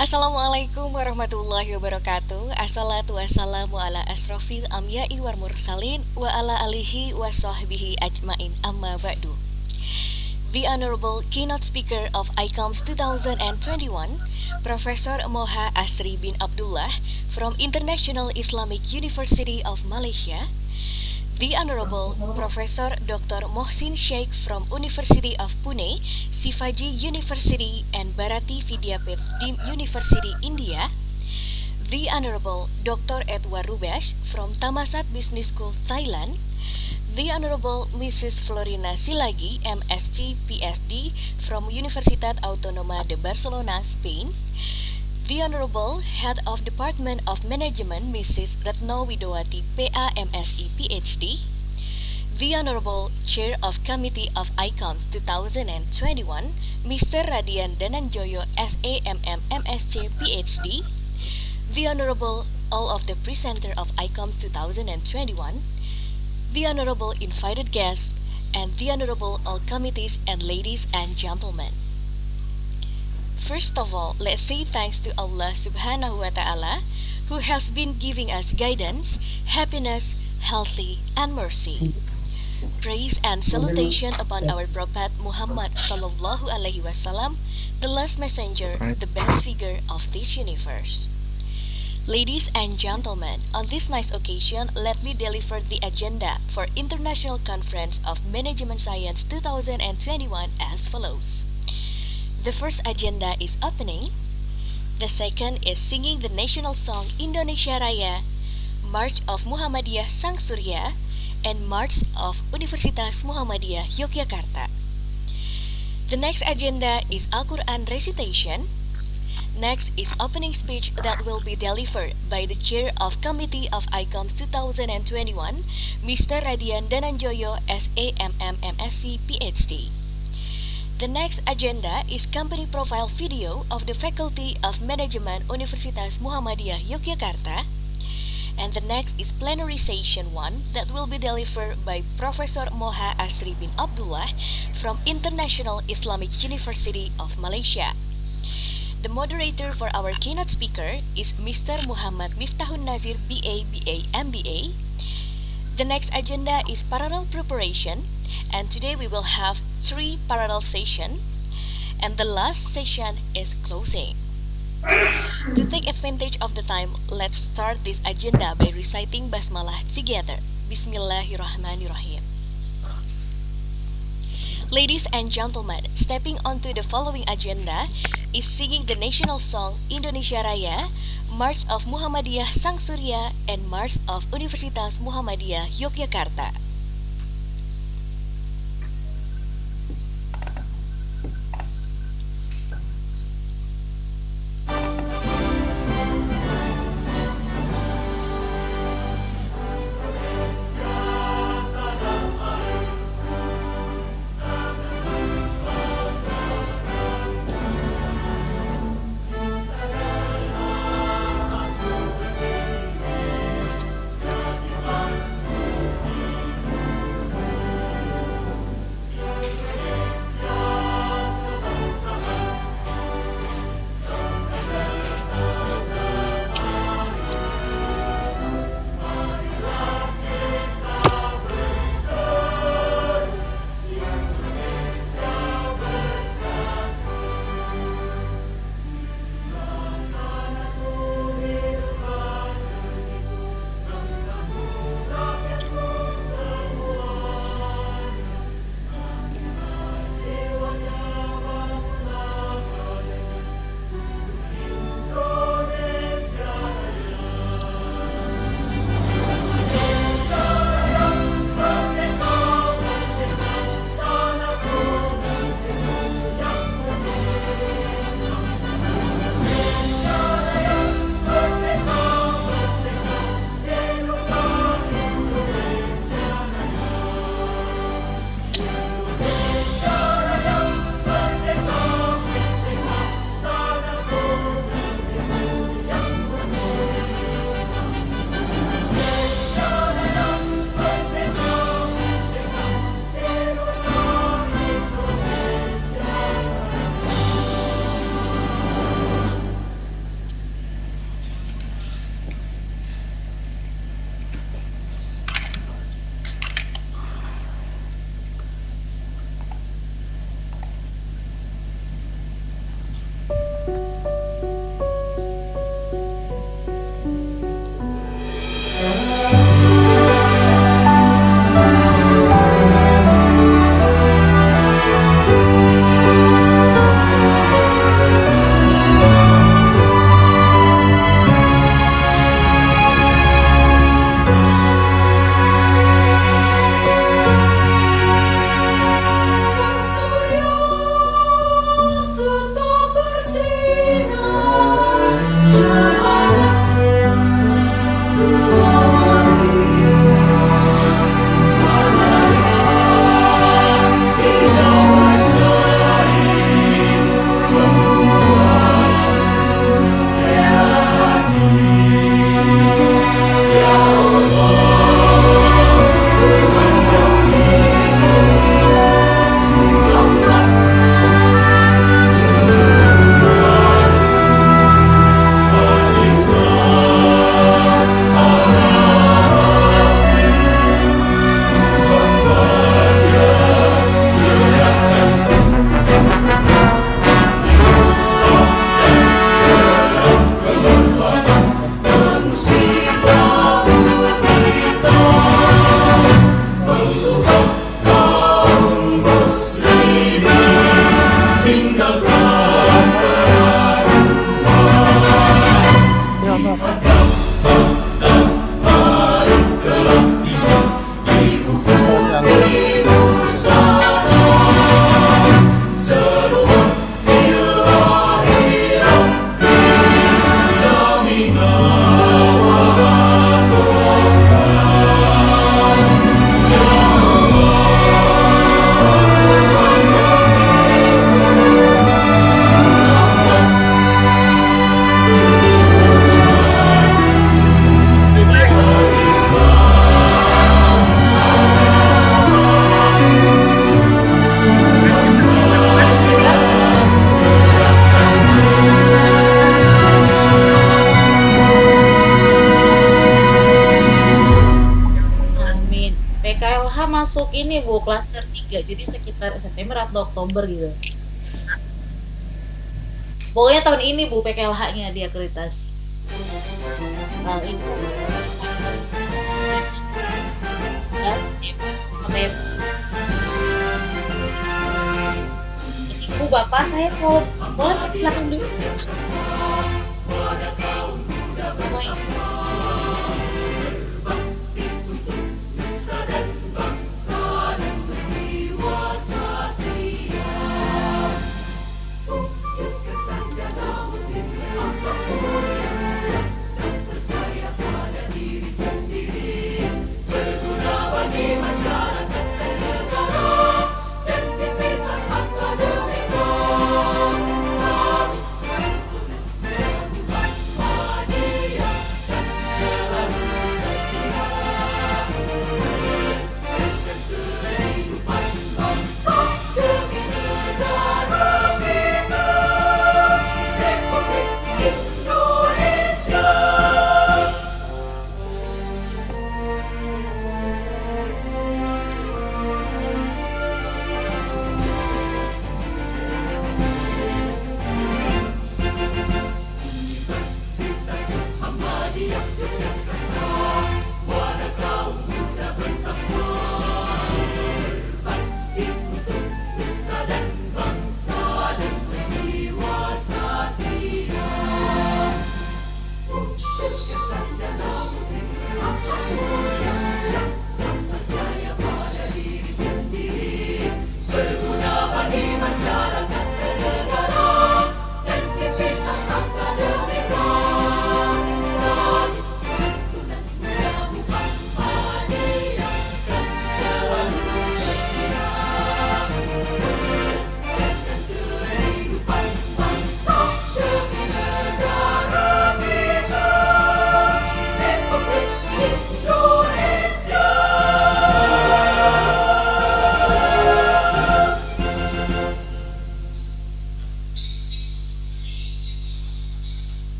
Assalamualaikum warahmatullahi wabarakatuh. Assalatu wassalamu ala asrofil amya'i war mursalin wa ala alihi wa sahbihi ajmain amma ba'du. The Honorable Keynote Speaker of ICOMS 2021, Professor Moha Asri bin Abdullah from International Islamic University of Malaysia, the Honorable Professor Dr. Mohsin Sheikh from University of Pune, Shivaji University and Bharati Vidyapith Deemed University, India, the Honorable Dr. Edward Rubesh from Thammasat Business School, Thailand, the Honorable Mrs. Florina Silagi, MSc PhD from Universitat Autonoma de Barcelona, Spain, the Honorable Head of Department of Management, Mrs. Retno Widowati, PA MSc PhD, the Honorable Chair of Committee of ICOMS 2021, Mr. Radian Dananjoyo, SAMM MSc PhD, the Honorable all of the presenter of ICOMS 2021, the Honorable invited guests, and the Honorable all committees and ladies and gentlemen. First of all, let's say thanks to Allah Subhanahu wa Ta'ala, who has been giving us guidance, happiness, healthy, and mercy. Praise and salutation upon our Prophet Muhammad Sallallahu Alaihi Wasallam, the last messenger, the best figure of this universe. Ladies and gentlemen, on this nice occasion, let me deliver the agenda for International Conference of Management Science 2021 as follows. The first agenda is opening. The second is singing the national song Indonesia Raya, March of Muhammadiyah Sang Surya, and March of Universitas Muhammadiyah Yogyakarta. The next agenda is Al-Quran recitation. Next is opening speech that will be delivered by the Chair of Committee of ICOMS 2021, Mr. Radian Dananjoyo, SAMM MSc PhD. The next agenda is company profile video of the Faculty of Management Universitas Muhammadiyah Yogyakarta. And the next is plenary session 1 that will be delivered by Professor Moha Asri bin Abdullah from International Islamic University of Malaysia. The moderator for our keynote speaker is Mr. Muhammad Miftahun Nazir, BA, MBA. The next agenda is parallel preparation, and today we will have 3 parallel sessions, and the last session is closing. To take advantage of the time, let's start this agenda by reciting Basmalah together. Bismillahirrahmanirrahim. Ladies and gentlemen, stepping onto the following agenda is singing the national song Indonesia Raya, March of Muhammadiyah Sang Surya, and March of Universitas Muhammadiyah Yogyakarta. masuk ini Bu, klaster 3. Jadi sekitar September atau Oktober gitu. Pokoknya tahun ini Bu PKLH-nya diakreditasi. Ini klaster 1. Bu, Bapak saya mau boleh ke belakang dulu.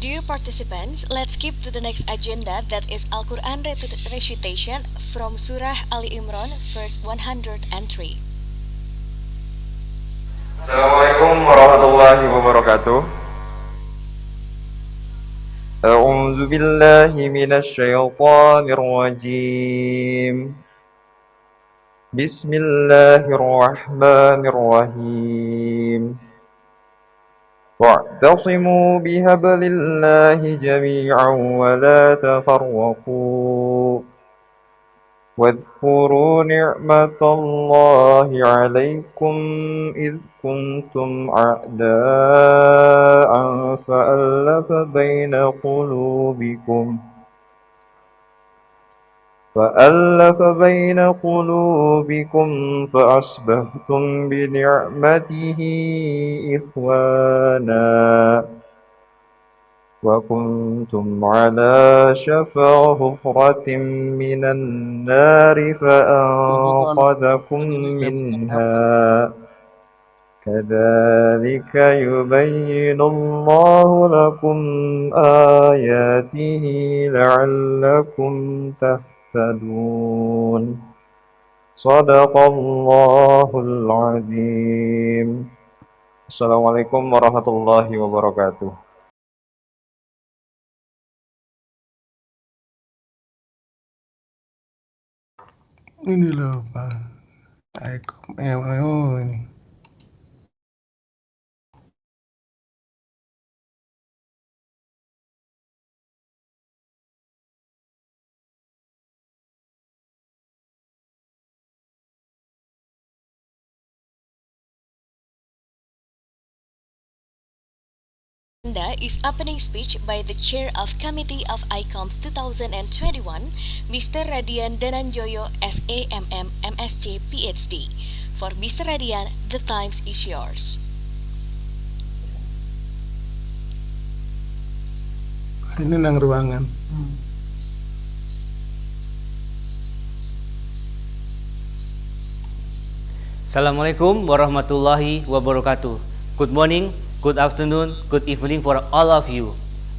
Dear participants, let's skip to the next agenda, that is Al-Quran recitation from Surah Ali Imran, verse 103. Assalamualaikum warahmatullahi wabarakatuh. A'udzu billahi minasy syaithanir rajim. Bismillahirrahmanirrahim. Wa'tasimu bihablillahi jami'an wa la tafarraqu. واذكروا نعمة الله عليكم إذ كنتم أعداء فألف بين قلوبكم فأصبحتم بنعمته إخوانا وكنتم على شفا حفرة من النار فأنقذكم منها كذلك يبين الله لكم آياته لعلكم تهتدون صدق الله العظيم. Assalamualaikum warahmatullahi wabarakatuh. Ini loh Pak, ICOMS ini. Is opening speech by the Chair of Committee of ICOMS 2021, Mr. Radian Dananjoyo, SAMM, MSc, PhD. For Mr. Radian, the time is yours. Ini nang ruangan. Assalamualaikum warahmatullahi wabarakatuh. Good morning, good afternoon, good evening for all of you.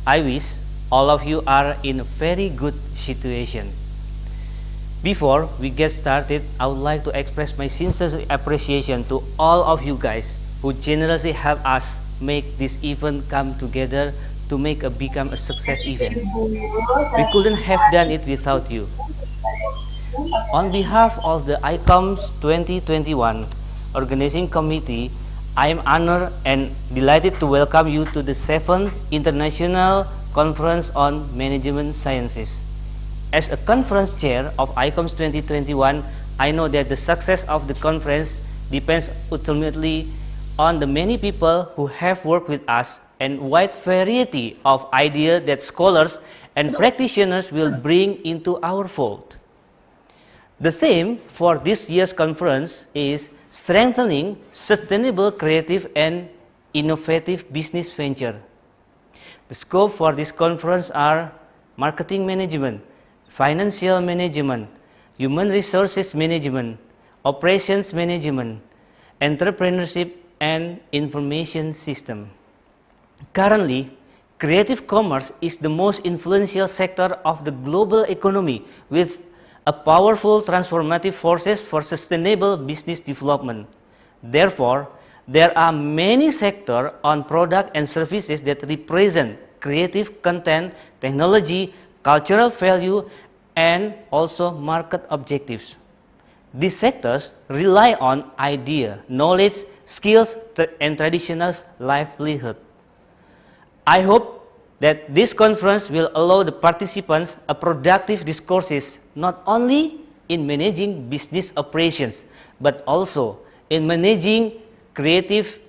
I wish all of you are in a very good situation. Before we get started, I would like to express my sincere appreciation to all of you guys who generously help us make this event come together to become a success event. We couldn't have done it without you. On behalf of the ICOMS 2021 Organizing Committee, I am honored and delighted to welcome you to the 7th International Conference on Management Sciences. As a conference chair of ICOMS 2021, I know that the success of the conference depends ultimately on the many people who have worked with us and wide variety of ideas that scholars and practitioners will bring into our fold. The theme for this year's conference is Strengthening Sustainable Creative and Innovative Business Venture. The scope for this conference are marketing management, financial management, human resources management, operations management, entrepreneurship, and information system. Currently, creative commerce is the most influential sector of the global economy with a powerful transformative forces for sustainable business development. Therefore, there are many sectors on product and services that represent creative content, technology, cultural value, and also market objectives. These sectors rely on idea, knowledge, skills, and traditional livelihood. I hope that this conference will allow the participants a productive discourses not only in managing business operations, but also in managing creative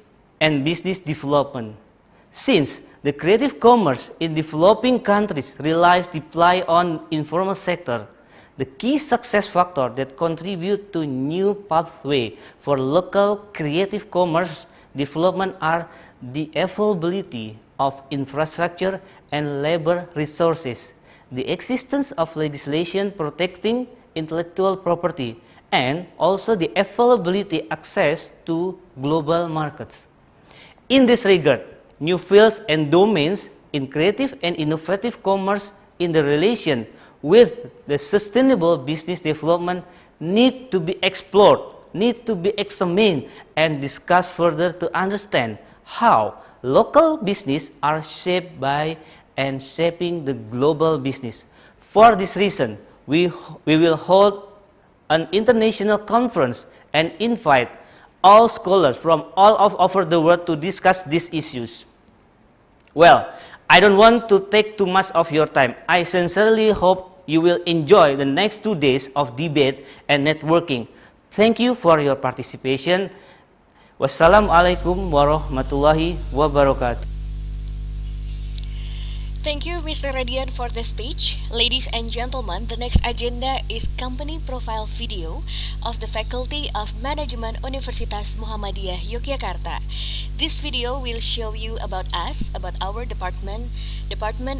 and business development. Since the creative commerce in developing countries relies deeply on informal sector, the key success factor that contribute to new pathway for local creative commerce development are the availability of infrastructure and labor resources, the existence of legislation protecting intellectual property, and also the availability access to global markets. In this regard, new fields and domains in creative and innovative commerce in the relation with the sustainable business development need to be explored, need to be examined and discussed further to understand how local business are shaped by and shaping the global business. For this reason, we will hold an international conference and invite all scholars from all over the world to discuss these issues. Well, I don't want to take too much of your time. I sincerely hope you will enjoy the next 2 days of debate and networking. Thank you for your participation. Wassalamualaikum warahmatullahi wabarakatuh. Thank you, Mr. Radian, for the speech. Ladies and gentlemen, the next agenda is company profile video of the Faculty of Management Universitas Muhammadiyah Yogyakarta. This video will show you about us, about our Department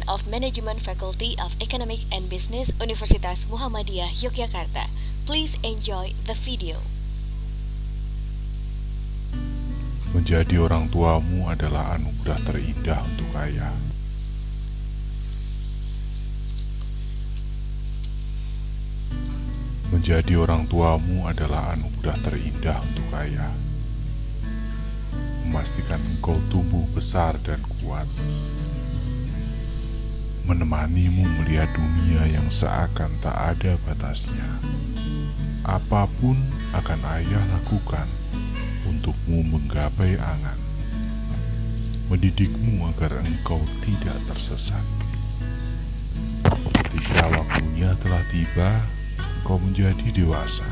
of Management Faculty of Economic and Business Universitas Muhammadiyah Yogyakarta. Please enjoy the video. Menjadi orang tuamu adalah anugerah terindah untuk ayah. Menjadi orang tuamu adalah anugerah terindah untuk ayah. Memastikan engkau tumbuh besar dan kuat. Menemanimu melihat dunia yang seakan tak ada batasnya. Apapun akan ayah lakukan untukmu menggapai angan. Mendidikmu agar engkau tidak tersesat. Ketika waktunya telah tiba, kau menjadi dewasa.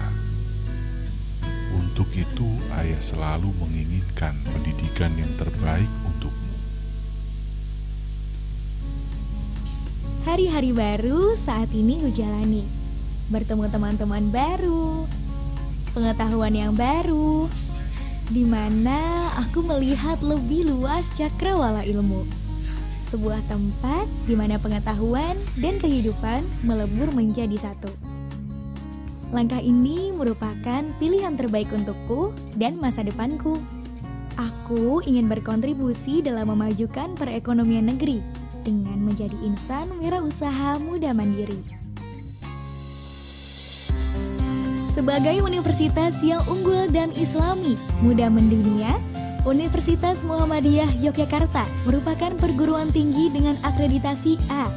Untuk itu, ayah selalu menginginkan pendidikan yang terbaik untukmu. Hari-hari baru saat ini kujalani. Bertemu teman-teman baru, pengetahuan yang baru, di mana aku melihat lebih luas cakrawala ilmu. Sebuah tempat di mana pengetahuan dan kehidupan melebur menjadi satu. Langkah ini merupakan pilihan terbaik untukku dan masa depanku. Aku ingin berkontribusi dalam memajukan perekonomian negeri dengan menjadi insan wirausaha muda mandiri. Sebagai universitas yang unggul dan islami, muda mendunia, Universitas Muhammadiyah Yogyakarta merupakan perguruan tinggi dengan akreditasi A,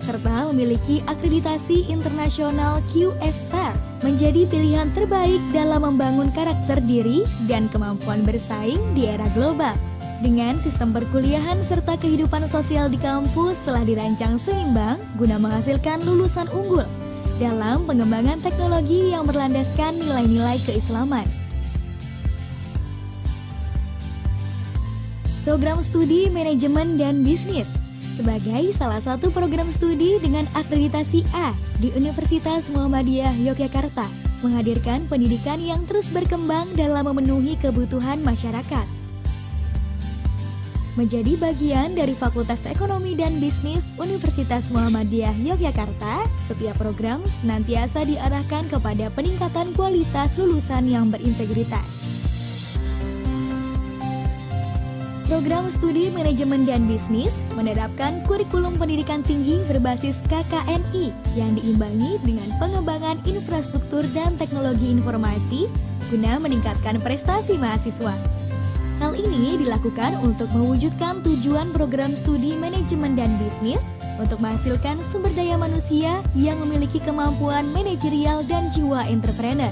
serta memiliki akreditasi internasional QS Star, menjadi pilihan terbaik dalam membangun karakter diri dan kemampuan bersaing di era global. Dengan sistem perkuliahan serta kehidupan sosial di kampus telah dirancang seimbang guna menghasilkan lulusan unggul dalam pengembangan teknologi yang berlandaskan nilai-nilai keislaman. Program Studi Manajemen dan Bisnis sebagai salah satu program studi dengan akreditasi A di Universitas Muhammadiyah Yogyakarta menghadirkan pendidikan yang terus berkembang dalam memenuhi kebutuhan masyarakat. Menjadi bagian dari Fakultas Ekonomi dan Bisnis Universitas Muhammadiyah Yogyakarta, setiap program senantiasa diarahkan kepada peningkatan kualitas lulusan yang berintegritas. Program Studi Manajemen dan Bisnis menerapkan kurikulum pendidikan tinggi berbasis KKNI yang diimbangi dengan pengembangan infrastruktur dan teknologi informasi guna meningkatkan prestasi mahasiswa. Hal ini dilakukan untuk mewujudkan tujuan program studi manajemen dan bisnis untuk menghasilkan sumber daya manusia yang memiliki kemampuan manajerial dan jiwa entrepreneur.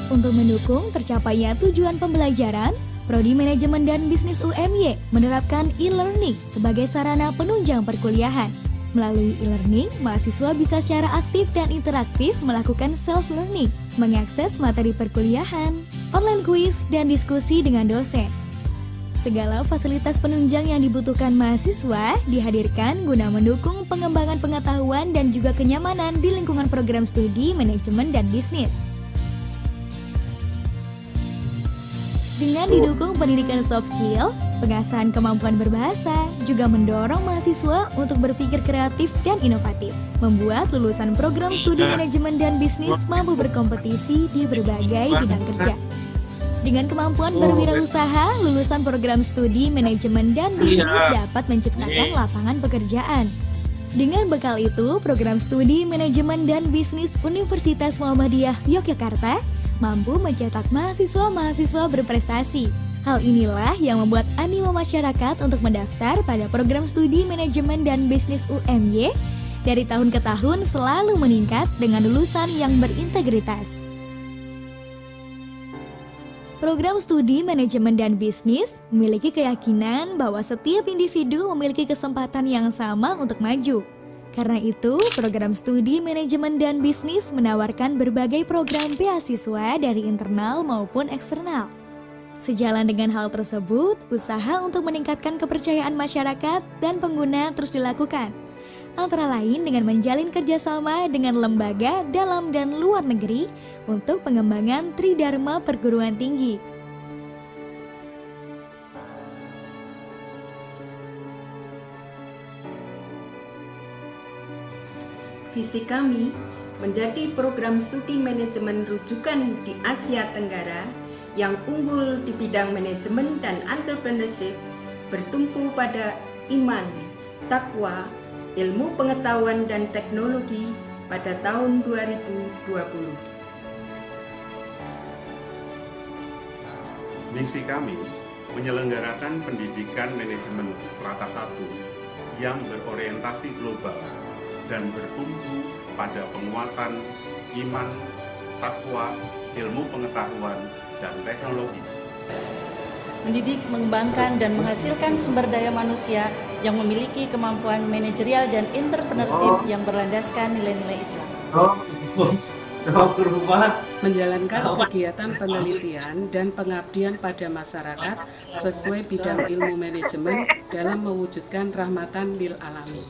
Untuk mendukung tercapainya tujuan pembelajaran, Prodi Manajemen dan Bisnis UMY menerapkan e-learning sebagai sarana penunjang perkuliahan. Melalui e-learning, mahasiswa bisa secara aktif dan interaktif melakukan self-learning, mengakses materi perkuliahan, online quiz, dan diskusi dengan dosen. Segala fasilitas penunjang yang dibutuhkan mahasiswa dihadirkan guna mendukung pengembangan pengetahuan dan juga kenyamanan di lingkungan program studi manajemen dan bisnis. Dengan didukung pendidikan soft skill, pengasahan kemampuan berbahasa juga mendorong mahasiswa untuk berpikir kreatif dan inovatif, membuat lulusan program studi manajemen dan bisnis mampu berkompetisi di berbagai bidang kerja. Dengan kemampuan berwirausaha, lulusan program studi manajemen dan bisnis dapat menciptakan lapangan pekerjaan. Dengan bekal itu, program studi manajemen dan bisnis Universitas Muhammadiyah Yogyakarta mampu mencetak mahasiswa-mahasiswa berprestasi. Hal inilah yang membuat animo masyarakat untuk mendaftar pada program studi manajemen dan bisnis UMY dari tahun ke tahun selalu meningkat dengan lulusan yang berintegritas. Program studi manajemen dan bisnis memiliki keyakinan bahwa setiap individu memiliki kesempatan yang sama untuk maju. Karena itu, program studi manajemen dan bisnis menawarkan berbagai program beasiswa dari internal maupun eksternal. Sejalan dengan hal tersebut, usaha untuk meningkatkan kepercayaan masyarakat dan pengguna terus dilakukan. Antara lain dengan menjalin kerjasama dengan lembaga dalam dan luar negeri untuk pengembangan Tridharma perguruan tinggi. Visi kami menjadi program studi manajemen rujukan di Asia Tenggara yang unggul di bidang manajemen dan entrepreneurship, bertumpu pada iman, takwa, ilmu pengetahuan dan teknologi pada tahun 2020. Misi kami menyelenggarakan pendidikan manajemen strata 1 yang berorientasi global dan bertumpu pada penguatan iman, takwa, ilmu pengetahuan, dan teknologi. Mendidik, mengembangkan, dan menghasilkan sumber daya manusia yang memiliki kemampuan manajerial dan entrepreneurship yang berlandaskan nilai-nilai Islam. Menjalankan kegiatan penelitian dan pengabdian pada masyarakat sesuai bidang ilmu manajemen dalam mewujudkan rahmatan lil alamin.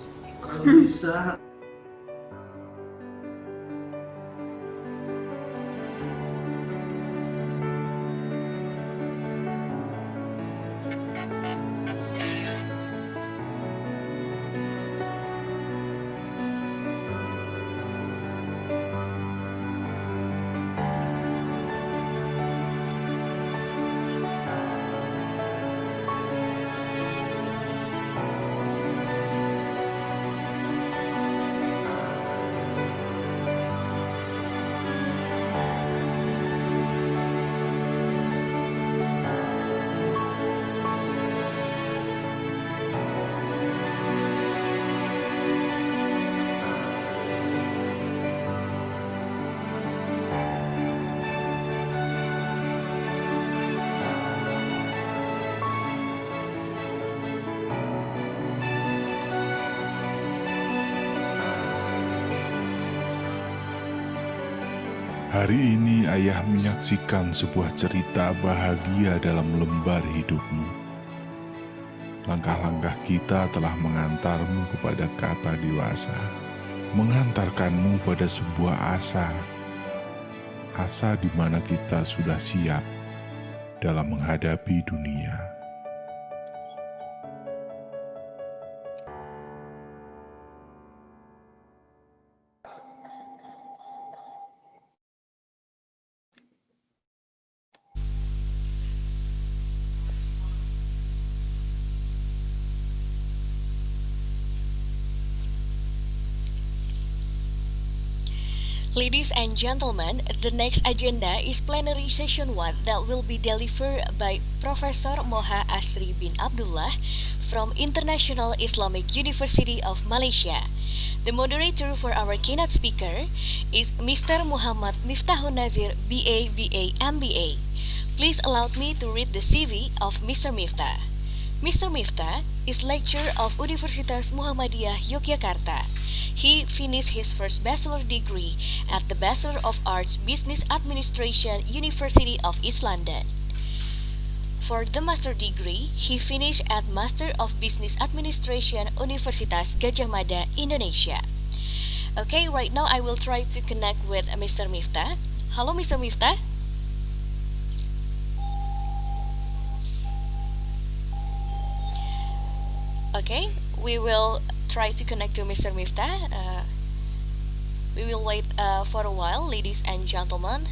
Hari ini ayah menyaksikan sebuah cerita bahagia dalam lembar hidupmu. Langkah-langkah kita telah mengantarmu kepada kata dewasa, mengantarkanmu pada sebuah asa di mana kita sudah siap dalam menghadapi dunia. Ladies and gentlemen, the next agenda is plenary session 1 that will be delivered by Professor Moha Asri bin Abdullah from International Islamic University of Malaysia. The moderator for our keynote speaker is Mr. Muhammad Miftahun Nazir, BA, MBA. Please allow me to read the CV of Mr. Miftah. Mr. Miftah is lecturer of Universitas Muhammadiyah Yogyakarta. He finished his first bachelor degree at the Bachelor of Arts Business Administration University of East London. For the master degree, he finished at Master of Business Administration Universitas Gadjah Mada, Indonesia. Okay, right now I will try to connect with Mr. Miftah. Hello, Mr. Miftah. Okay, we will try to connect to Mr. Miftah. We will wait for a while, ladies and gentlemen.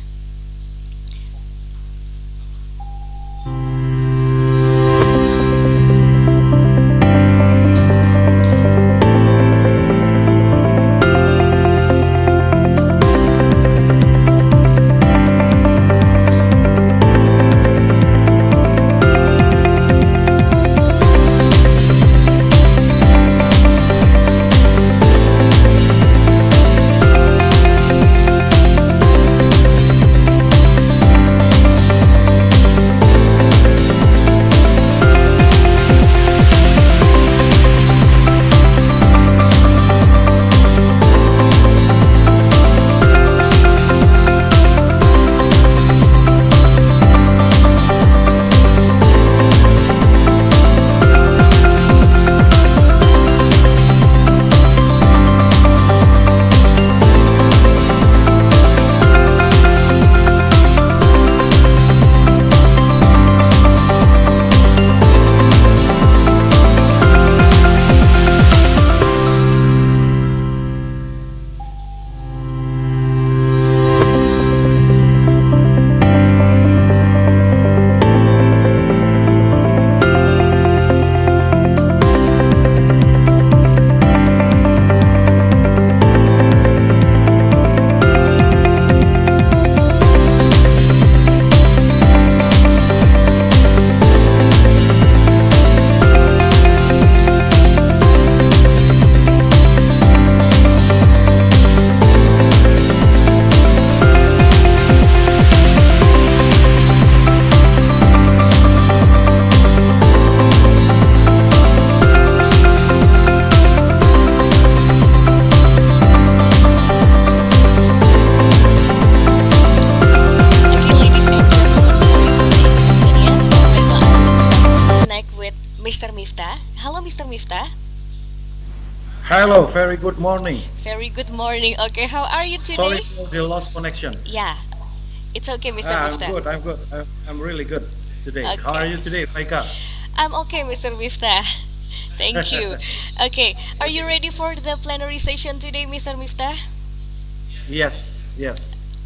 Mr. Miftah. Hello, Mr. Miftah. Hello, very good morning. Very good morning. Okay, how are you today? Sorry for the lost connection. Yeah, it's okay, Mr. Miftah. I'm good. I'm really good today. Okay. How are you today, Faika? I'm okay, Mr. Miftah. Thank you. Okay, are you ready for the plenary session today, Mr. Miftah? Yes.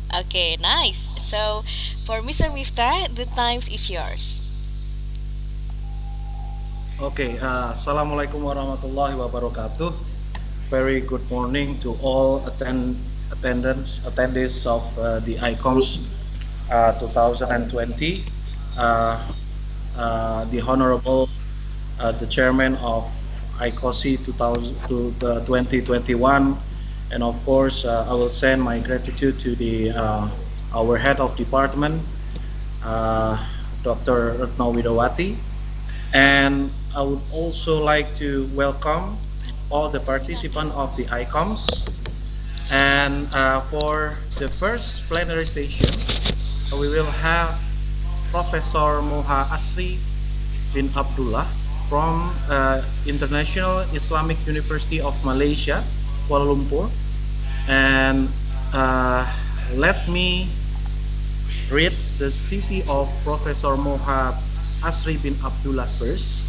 Okay, nice. So, for Mr. Miftah, the time is yours. Okay, Assalamualaikum warahmatullahi wabarakatuh. Very good morning to all attendees of the ICOMS 2020. The Honorable the Chairman of ICOSI 2021, and of course I will send my gratitude to the our head of department, Dr. Retno Widowati, and I would also like to welcome all the participants of the ICOMS And for the first plenary session, we will have Professor Moha Asri bin Abdullah from International Islamic University of Malaysia, Kuala Lumpur. And let me read the CV of Professor Moha Asri bin Abdullah first.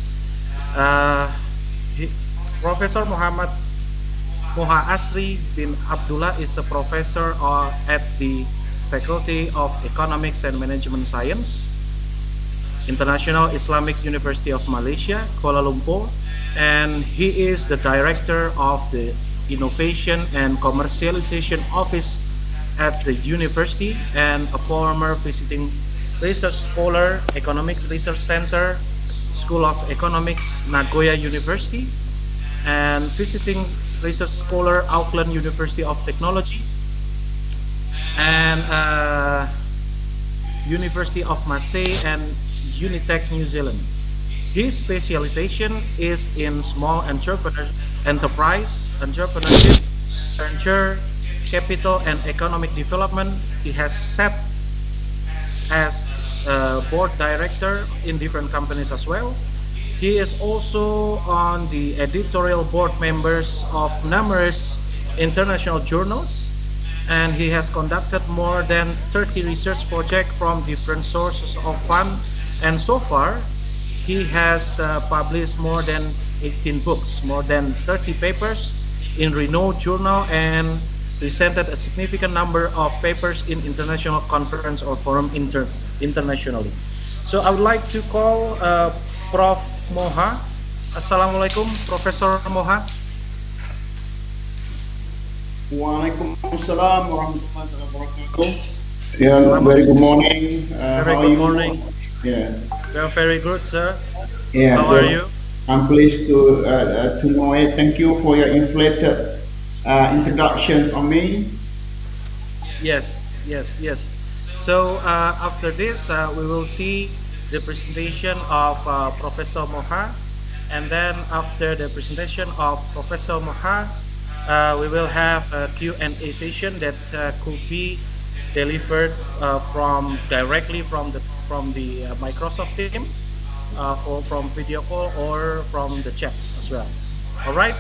Professor Moha Asri bin Abdullah is a professor at the Faculty of Economics and Management Science, International Islamic University of Malaysia, Kuala Lumpur, and he is the director of the Innovation and Commercialization Office at the university and a former visiting research scholar, Economics Research Center, School of Economics, Nagoya University, and visiting research scholar, Auckland University of Technology, and University of Marseille and Unitec, New Zealand. His specialization is in small enterprise, entrepreneurship, venture capital, and economic development. He has sat as board director in different companies as well. He is also on the editorial board members of numerous international journals, and he has conducted more than 30 research projects from different sources of fund, and so far he has published more than 18 books, more than 30 papers in renowned journal, and presented a significant number of papers in international conference or forum internationally. So I would like to call Prof. Moha. Assalamualaikum, Professor Moha. Waalaikumsalam warahmatullahi wabarakatuh. Yeah, very good morning. Very good morning. Yeah. You're very good, sir. Yeah. How are you? I'm pleased to know it. Thank you for your inflated introductions on me. Yes. So after this, we will see the presentation of Professor Moha, and then after the presentation of Professor Moha, we will have a Q&A session that could be delivered directly from the Microsoft team, from video call or from the chat as well. All right,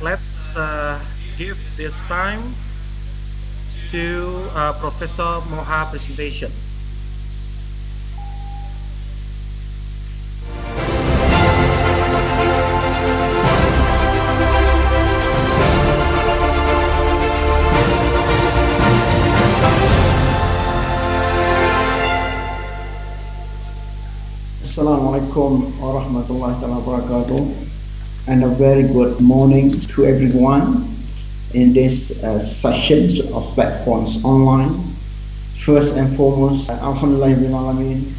let's give this time to Professor Moha presentation. Assalamualaikum warahmatullahi wabarakatuh, and a very good morning to everyone in this sessions of platforms online. First and foremost, alhamdulillahirabbil alamin,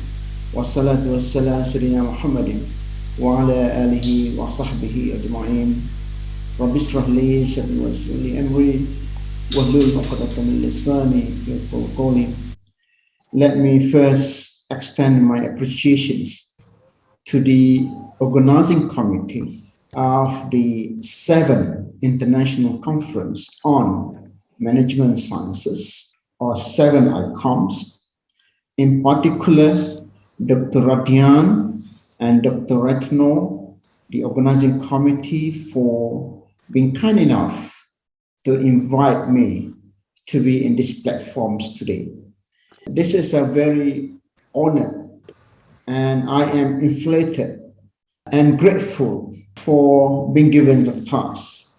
wassalatu wassalamu sayyidina Muhammadin wa ala alihi wa sahbihi ajma'in. Rabbi shrah li sadri wa yassir li amri wahlul 'uqdatam min lisani yafqahu qawli. Let me first extend my appreciations to the organizing committee of the 7th International Conference on Management Sciences, or 7 ICOMS, in particular Dr. Radian and Dr. Retno, the organizing committee, for being kind enough to invite me to be in these platforms today. This is a very honor, and I am inflated and grateful for being given the task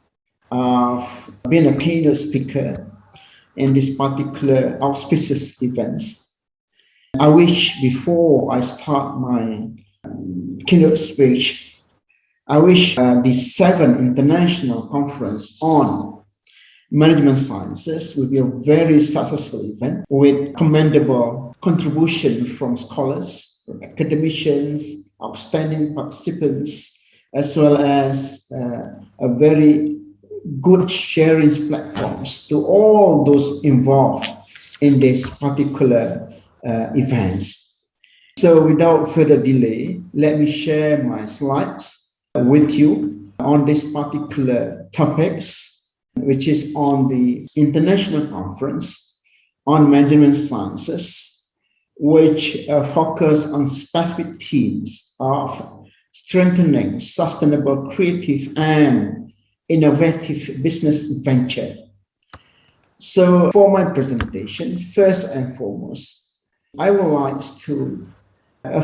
of being a keynote speaker in this particular auspicious events. I wish, before I start my keynote speech, I wish the 7th International Conference on Management Sciences will be a very successful event with commendable contribution from scholars, from academicians, outstanding participants, as well as a very good sharing platforms to all those involved in this particular events. So without further delay, let me share my slides with you on these particular topics. which is on the International Conference on Management Sciences, which focus on specific themes of strengthening sustainable, creative, and innovative business venture. So for my presentation, first and foremost, I would like to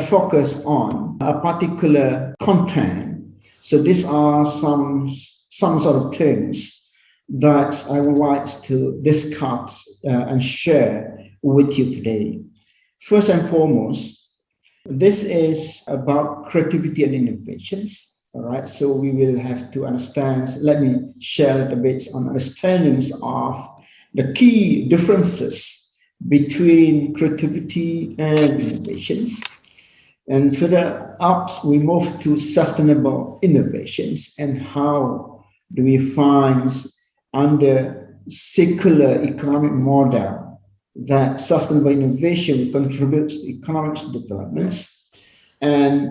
focus on a particular content. So these are some sort of things that I would like to discuss and share with you today. First and foremost, this is about creativity and innovations. All right, so we will have to understand. Let me share a little bit on understandings of the key differences between creativity and innovations. And further up, we move to sustainable innovations and how do we find under circular economic model that sustainable innovation contributes to economic developments and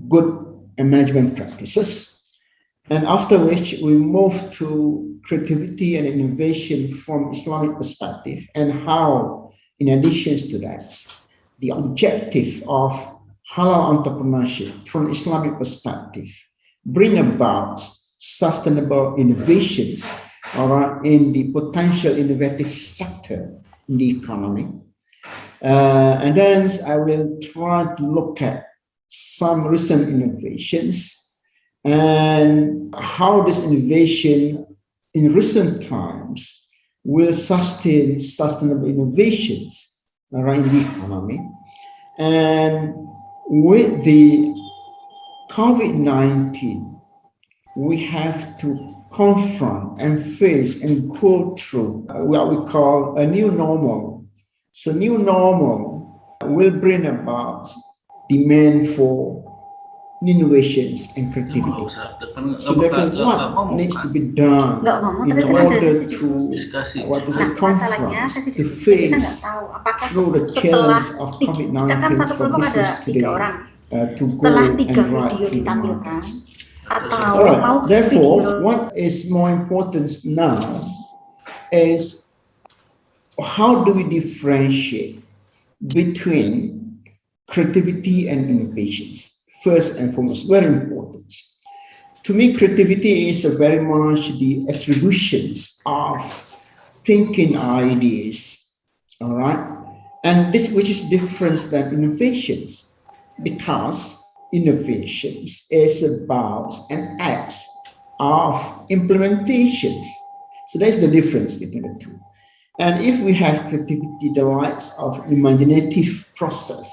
good management practices. And after which we move to creativity and innovation from Islamic perspective and how, in addition to that, the objective of halal entrepreneurship from Islamic perspective bring about sustainable innovations in the potential innovative sector in the economy. And then I will try to look at some recent innovations and how this innovation in recent times will sustain sustainable innovations in the economy. And with the COVID-19, we have to confront and face and go through what we call a new normal. So new normal will bring about demand for innovations and creativity. So therefore, what needs to be done in order to confront, to face through the challenge of COVID-19 for business today, to go and ride through the market. All right. Therefore, what is more important now is how do we differentiate between creativity and innovations? First and foremost, very important. To me, creativity is very much the attributions of thinking ideas, all right? And this, which is different than innovations, because innovations is about an act of implementations. So that's the difference between the two. And if we have creativity, the likes of imaginative process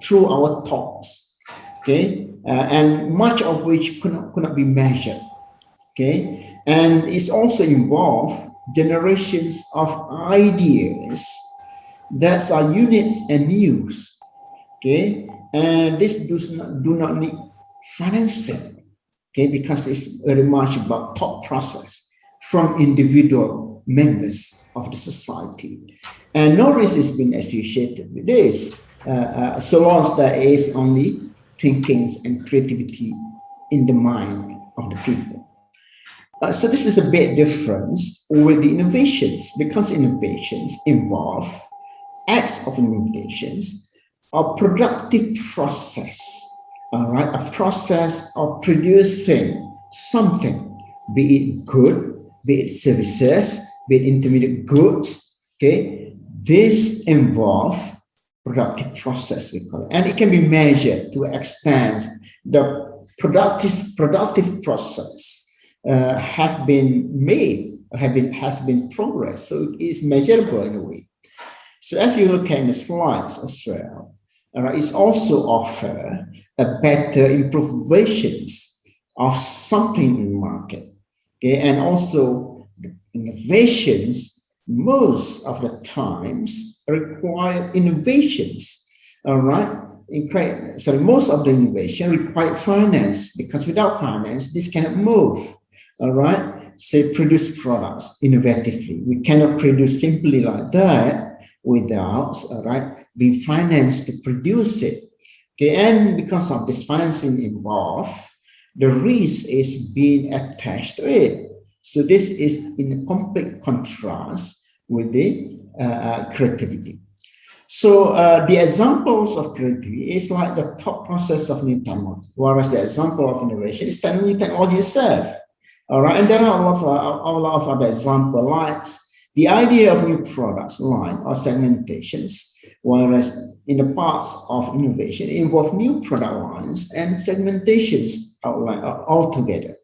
through our thoughts, okay, and much of which could not be measured, okay, and it's also involved generations of ideas that are unique and new, okay, and this do not need financing, okay, because it's very much about thought process from individual members of the society, and no risk is being associated with this, so long as there is only thinkings and creativity in the mind of the people. So this is a big difference with the innovations, because innovations involve acts of innovations, a productive process, all right, a process of producing something, be it good, be it services, be it intermediate goods, okay? This involves productive process, we call it, and it can be measured to extend the productive process have been made, has been progress, so it is measurable in a way. So as you look at the slides as well, it's also offer a better improvisations of something in the market, okay, and also innovations most of the times require innovations, all right. So most of the innovation require finance, because without finance, this cannot move, all right. Say produce products innovatively. We cannot produce simply like that without, all right, being financed to produce it. Okay, and because of this financing involved, the risk is being attached to it. So this is in complete contrast with the creativity. So the examples of creativity is like the thought process of new technology, whereas the example of innovation is technology itself. All right, and there are a lot of other examples, like the idea of new products line or segmentations, whereas in the parts of innovation it involves new product lines and segmentations outline altogether.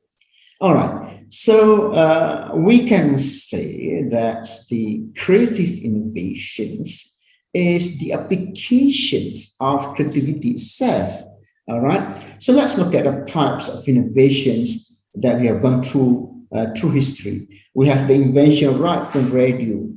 All right, so we can say that the creative innovations is the applications of creativity itself. All right, so let's look at the types of innovations that we have gone through history. We have the invention right from radio,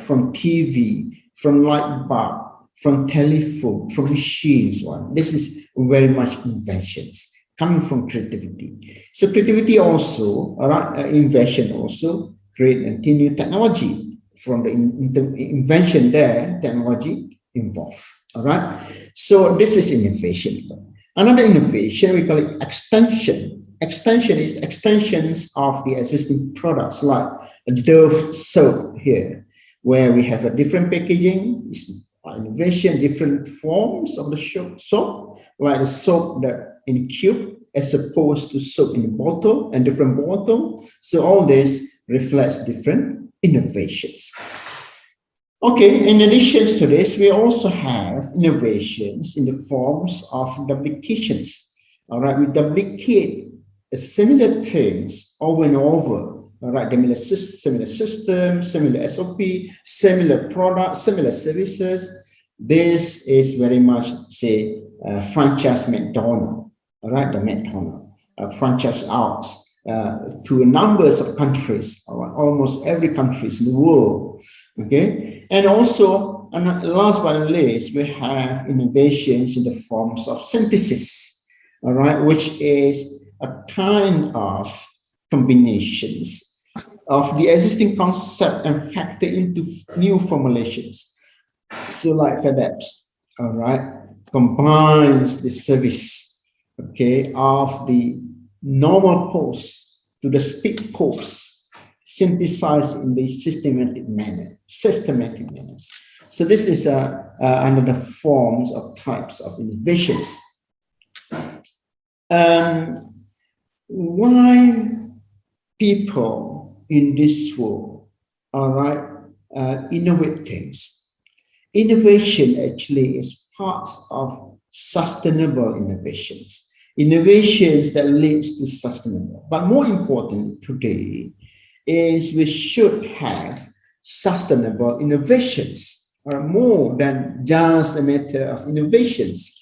from TV, from light bulb, from telephone, from machines. This is very much inventions coming from creativity. So creativity also, invention also create a new technology. From the invention there, technology involved. All right. So this is innovation. Another innovation we call it extension. Extension is extensions of the existing products, like a Dove soap here, where we have a different packaging, innovation, different forms of the soap, like the soap that in cube as opposed to soap in a bottle and different bottle. So all this reflects different innovations. Okay, in addition to this, we also have innovations in the forms of duplications. All right, we duplicate similar things over and over. All right, similar system, similar SOP, similar products, similar services. This is very much, say, franchise McDonald's. All right, the McDonald's franchise out to numbers of countries, almost every country in the world. Okay, and also, and last but not least, we have innovations in the forms of synthesis. All right, which is a kind of combinations of the existing concept and factor into new formulations. So like FedEx, all right, combines the service, okay, of the normal post to the speed post, synthesized in the systematic manner. So this is another forms of types of innovations. Why people in this world, all right, innovate things? Innovation actually is part of sustainable innovations. Innovations that leads to sustainable. But more important today is we should have sustainable innovations, or more than just a matter of innovations.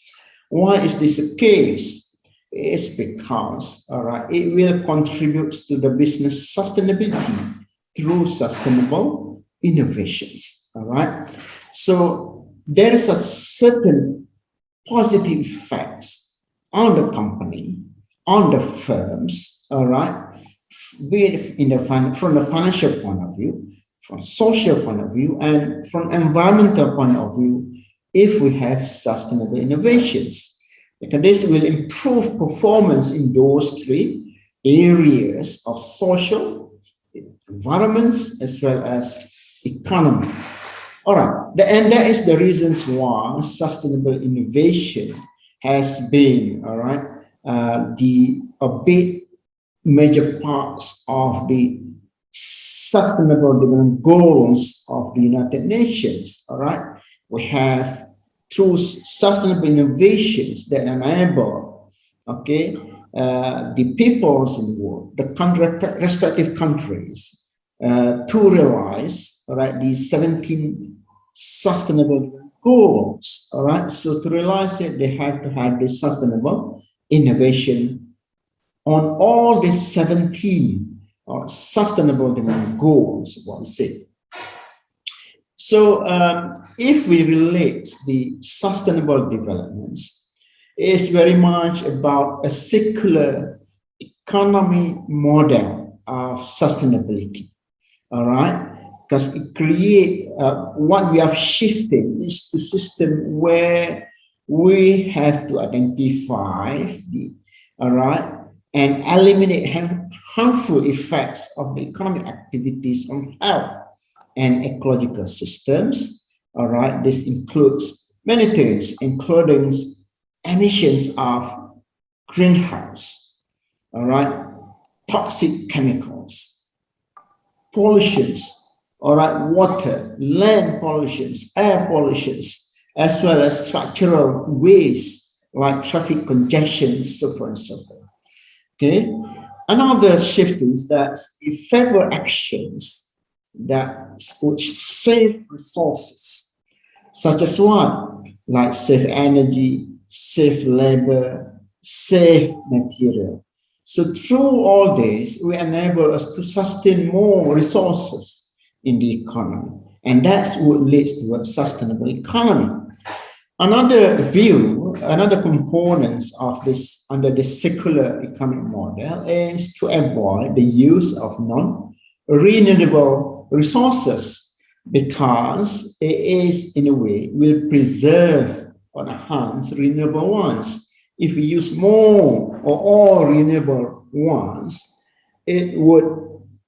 Why is this the case? It's because, all right, it will contribute to the business sustainability through sustainable innovations. All right. So there is a certain positive effects on the company, on the firms, all right, be it from the financial point of view, from social point of view, and from environmental point of view, if we have sustainable innovations. Because this will improve performance in those three areas of social, environments, as well as economy. All right, and that is the reasons why sustainable innovation has been, all right, a big major parts of the sustainable development goals of the United Nations. All right, we have through sustainable innovations that enable, okay, the peoples in the world, the respective countries, to realize, all right, these 17 sustainable goals. All right, so to realize it, they have to have this sustainable innovation on all these 17 sustainable development goals, what we say. So if we relate the sustainable developments, it's very much about a circular economy model of sustainability. All right, because it creates what we have shifted is to system where we have to identify the, all right, and eliminate harmful effects of the economic activities on health and ecological systems. All right, this includes many things, including emissions of greenhouse, all right, toxic chemicals, pollutions, all right, water, land pollutions, air pollutions, as well as structural waste like traffic congestion, so forth and so forth. Okay, another shift is that we favor actions that would save resources, such as what? Like save energy, save labor, save material. So through all this, we enable us to sustain more resources in the economy, and that's what leads to a sustainable economy. Another view, another components of this under the circular economic model is to avoid the use of non-renewable resources, because it is, in a way, will preserve or enhance renewable ones. If we use more or all renewable ones, it would,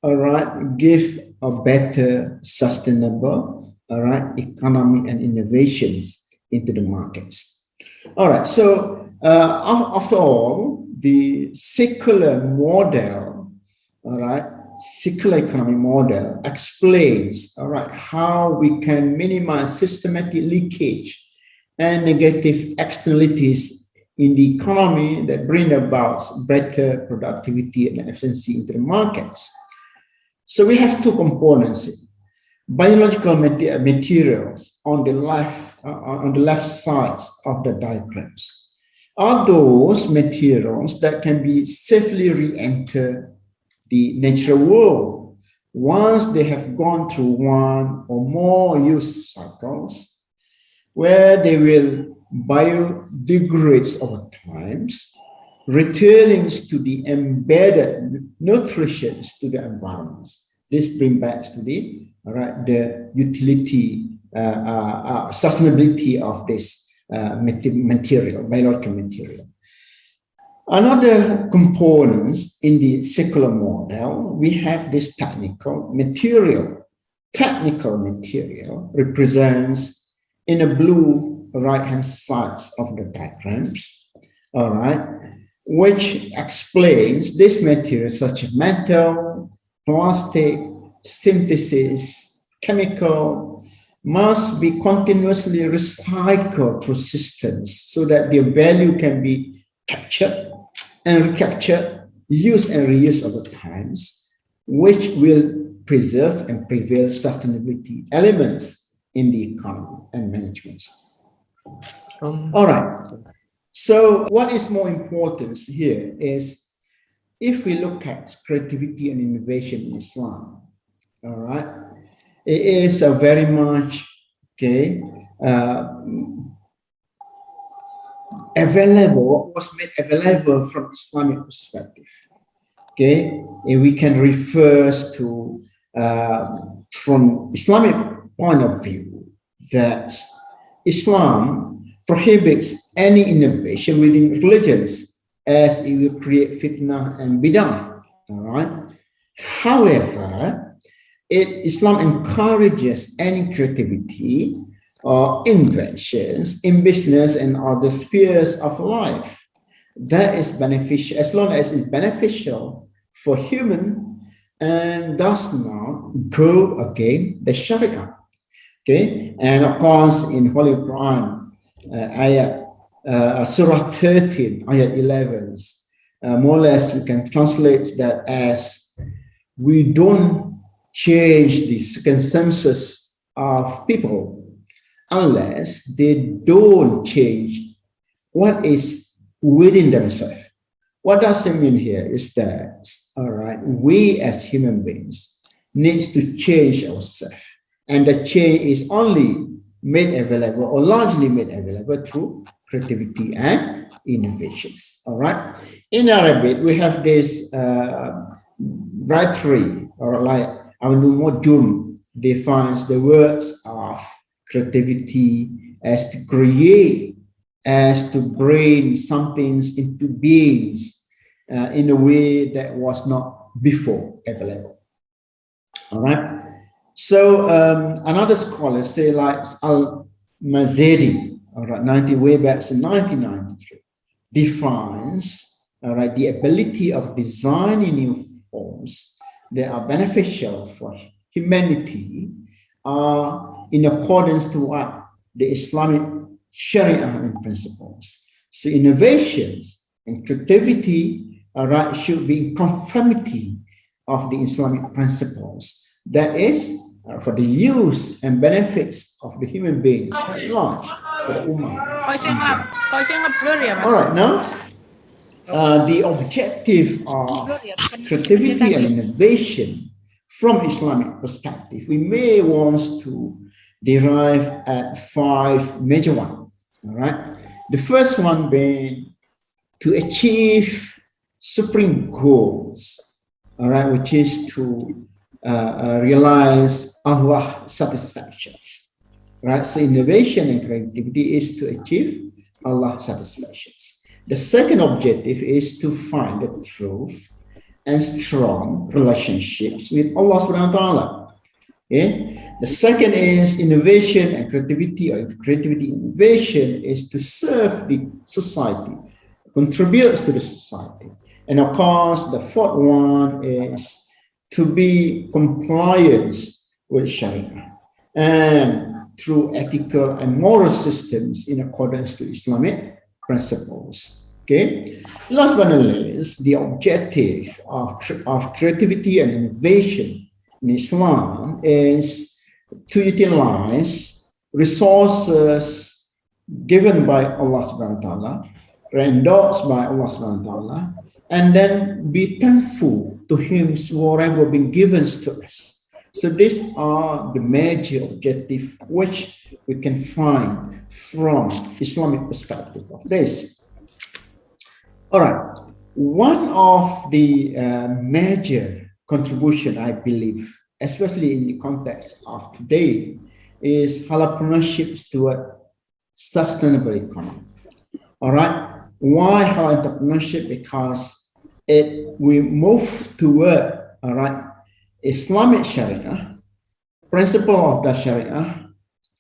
all right, give a better sustainable, all right, economy and innovations into the markets. All right, so after all, the circular model, all right, circular economy model explains, all right, how we can minimize systematic leakage and negative externalities in the economy that bring about better productivity and efficiency into the markets. So we have two components: biological materials on the left sides of the diagrams are those materials that can be safely re-enter the natural world once they have gone through one or more use cycles, where they will biodegrade over times, returning to the embedded nutrition to the environment. This brings back to the, all right, the utility, sustainability of this material, biological material. Another components in the circular model, we have this technical material. Technical material represents in the blue right-hand sides of the diagrams, all right, which explains this material such as metal, plastic, synthesis, chemical, must be continuously recycled through systems so that their value can be captured and recaptured, used and reused over times, which will preserve and prevail sustainability elements in the economy and management. All right. So what is more important here is, if we look at creativity and innovation in Islam, all right, it is a very much, okay, available, was made available from Islamic perspective. Okay, and we can refer to from Islamic point of view that Islam prohibits any innovation within religions, as it will create fitnah and bid'ah. All right. However, Islam encourages any creativity or inventions in business and other spheres of life that is beneficial, as long as it's beneficial for human and does not go against the Sharia. Okay, and of course in Holy Quran, Surah 13, Ayat 11, more or less we can translate that as, we don't change the circumstances of people unless they don't change what is within themselves. What does it mean here is that, all right, we as human beings needs to change ourselves, and the change is only made available or largely made available through creativity and innovations. All right. In Arabic, we have this brightry, or like Al-Numujum defines the words of creativity as to create, as to bring some things into beings, in a way that was not before available. All right. So another scholar say like Al-Mazedi, all right, way back in 1993, defines, all right, the ability of designing new forms that are beneficial for humanity in accordance to what the Islamic Sharia and principles. So innovations and creativity, all right, should be in conformity of the Islamic principles. That is for the use and benefits of the human beings at large, for the ummah. All right, now the objective of creativity and innovation from Islamic perspective, we may want to derive at 5 major ones. All right, the first one being to achieve supreme goals. All right, which is to realize Allah satisfaction. Right, so innovation and creativity is to achieve Allah satisfaction. The second objective is to find the truth and strong relationships with Allah subhanahu wa ta'ala. Okay? The second is innovation and creativity, or creativity innovation is to serve the society, contributes to the society. And of course, the fourth one is to be compliant with Sharia and through ethical and moral systems in accordance to Islamic principles. Okay. Last but not least, the objective of creativity and innovation in Islam is to utilize resources given by Allah subhanahu wa ta'ala, endorsed by Allah subhanahu wa ta'ala, and then be thankful to Him for whatever been given to us. So these are the major objectives which we can find from Islamic perspective of this. All right, one of the major contribution, I believe, especially in the context of today, is halal toward sustainable economy. All right, why halal entrepreneurship? Because we move toward, all right, Islamic Sharia, principle of the Sharia,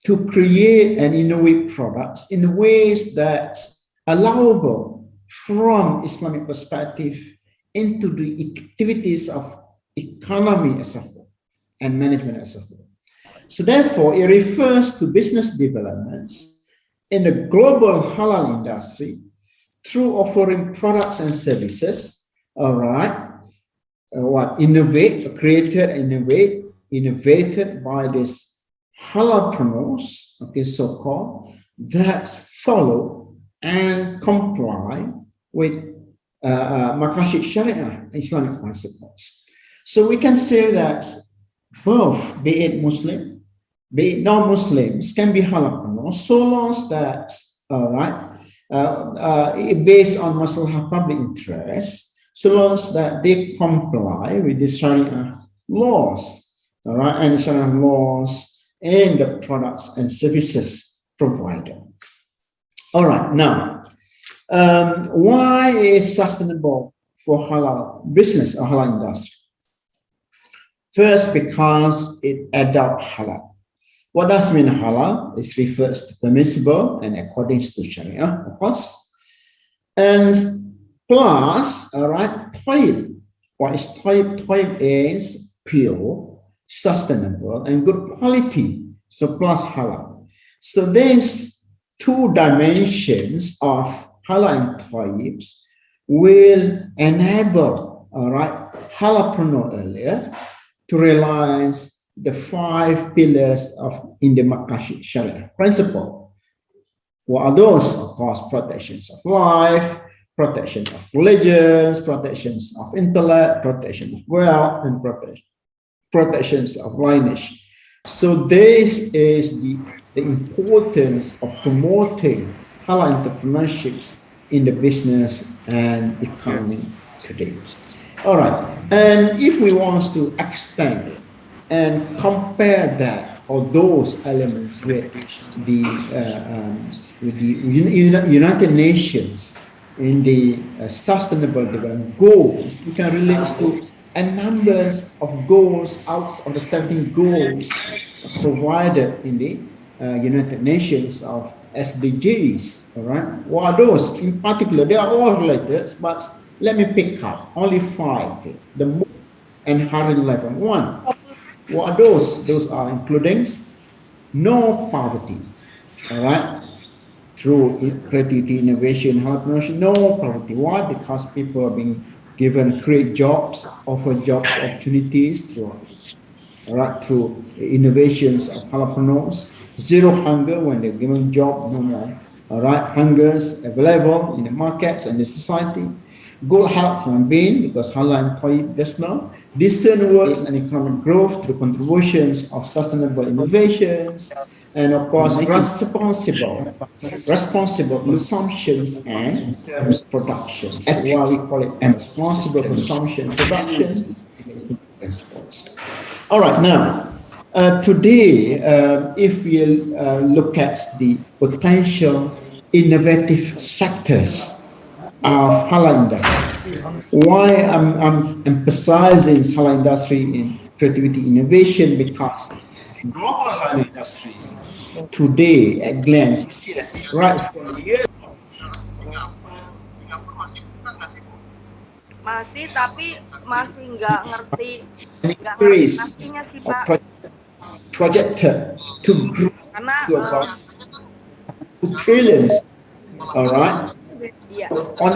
to create and innovate products in ways that allowable from Islamic perspective into the activities of economy as a whole and management as a whole. So therefore, it refers to business developments in the global halal industry through offering products and services, all right, innovated by these halalpreneurs, okay, so-called, that follow and comply with Maqasid Sharia, Islamic principles. So we can say that both, be it Muslim, be it non-Muslims, can be halalpreneurs, so long as that, all right, based on maslahah public interest, so long as that they comply with the Sharia laws, all right, and the Sharia laws and the products and services provided. All right, now, why is sustainable for halal business or halal industry? First, because it adopts halal. What does mean halal? It refers to permissible and according to Sharia, of course. And plus, all right, tayyib. What is tayyib? Tayyib is pure, sustainable, and good quality. So plus halal. So there's two dimensions of halal and tayyibs will enable, all right, halapreneur earlier to realize the 5 pillars of in the Maqasid Sharia principle. What are those? Of course, protections of life, protection of religions, protections of intellect, protection of wealth, and protections of lineage. So this is the importance of promoting halal entrepreneurships in the business and economy today. All right, and if we want to extend and compare that or those elements with the United Nations in the sustainable development goals, we can relate to a numbers of goals out of the 17 goals provided in the United Nations of SDGs. All right, what are those in particular? They are all related, but let me pick up only 5. Okay? The most and high level one. What are those? Those are including no poverty. All right, through creativity, innovation, entrepreneurship, no poverty. Why? Because people are being given great jobs, offer jobs opportunities through, right, through innovations of entrepreneurs. Zero hunger when they're given job, no more. All right, hungers available in the markets and the society. Good health and being because halal employee business, decent works and economic growth through contributions of sustainable innovations, and of course responsible consumptions and productions. Why we call it responsible consumption production. All right, now today, if we look at the potential innovative sectors of halal industry, why I'm emphasizing halal industry in creativity innovation, because global halal industry today at glance, you see that right from the year masih, tapi masih nggak ngerti pastinya sih Pak. Projected to grow Karena to about 2 trillion. All right. Iya. On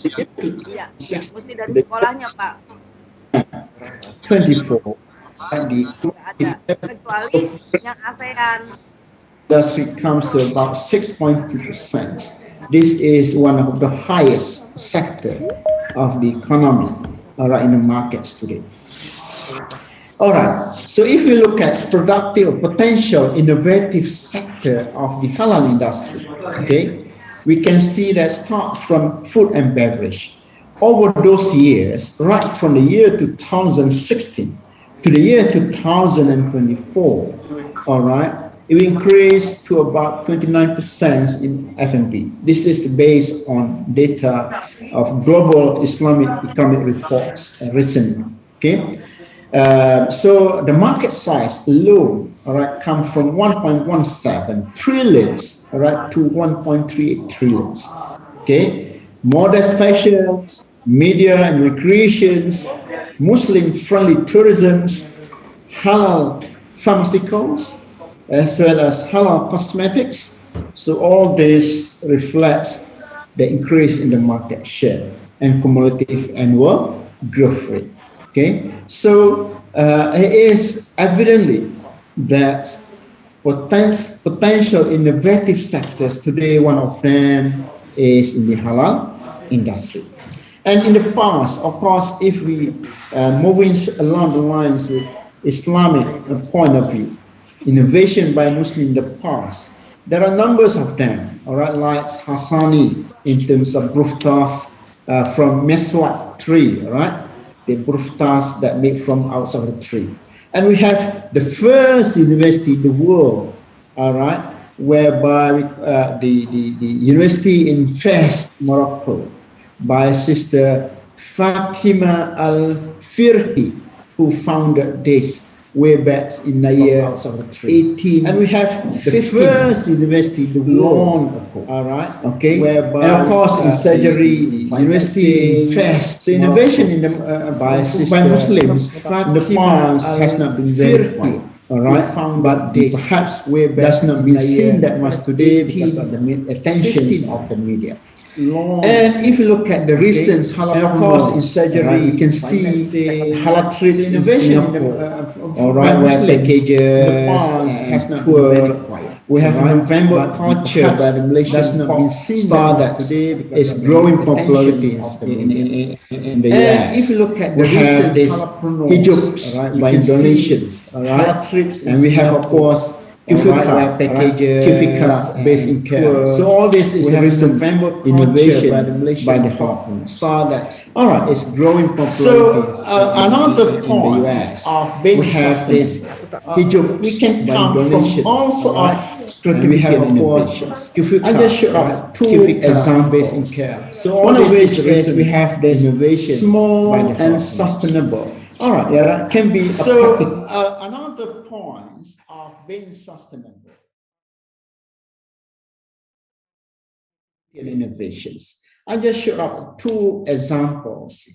Iya, mesti dari sekolahnya Pak. 24. Nggak ada, kecuali yang ASEAN. Industry comes to about 6.2%. This is one of the highest sector of the economy, all right, in the markets today. All right, so if we look at productive, potential, innovative sector of the halal industry, okay, we can see that starts from food and beverage. Over those years, right from the year 2016 to the year 2024, all right, it increased to about 29% in F&B. This is based on data of Global Islamic Economic Reports recently, okay? So the market size alone, all right, come from 1.17 trillions, all right, to 1.38 trillions. Okay, modest fashions, media and recreations, Muslim-friendly tourisms, halal pharmaceuticals, as well as halal cosmetics. So all this reflects the increase in the market share and cumulative annual growth rate. Okay, so it is evidently that potential innovative sectors today, one of them is in the halal industry. And in the past, of course, if we moving along the lines with Islamic point of view, innovation by Muslim in the past, there are numbers of them, all right, like Hassani in terms of rooftop from meswak tree, all right, the rooftop that made from outside the tree. And we have the first university in the world, all right, whereby the university in Fez, Morocco, by Sister Fatima Al-Firhi, who founded this way back in the year 18. And we have the first university in the world, all right, okay, whereby, and of course in surgery, university in Fez. So innovation in the by Muslims in the past has not been very quiet, all right, but perhaps does not be seen that much today because of the attention of the media. And if you look at the recent halal, and of course in surgery, you can see halal trips innovation in Singapore, all right, where packages has not tour. We have November culture by the Malaysian pop star that is growing popularity in the US. And if you look at the recent hijabs by Indonesians, all right, and we have of course Kifika packages, Kifika-based in care. So all this is the recent innovation by the Hong Star that is growing popularity in the US. We have this we can come from all sorts of creativity and innovations. I just showed up two examples based in care. So one of which is we have this small and sustainable. All right, yeah, can be so. Another point of being sustainable in innovations. I just showed up two examples.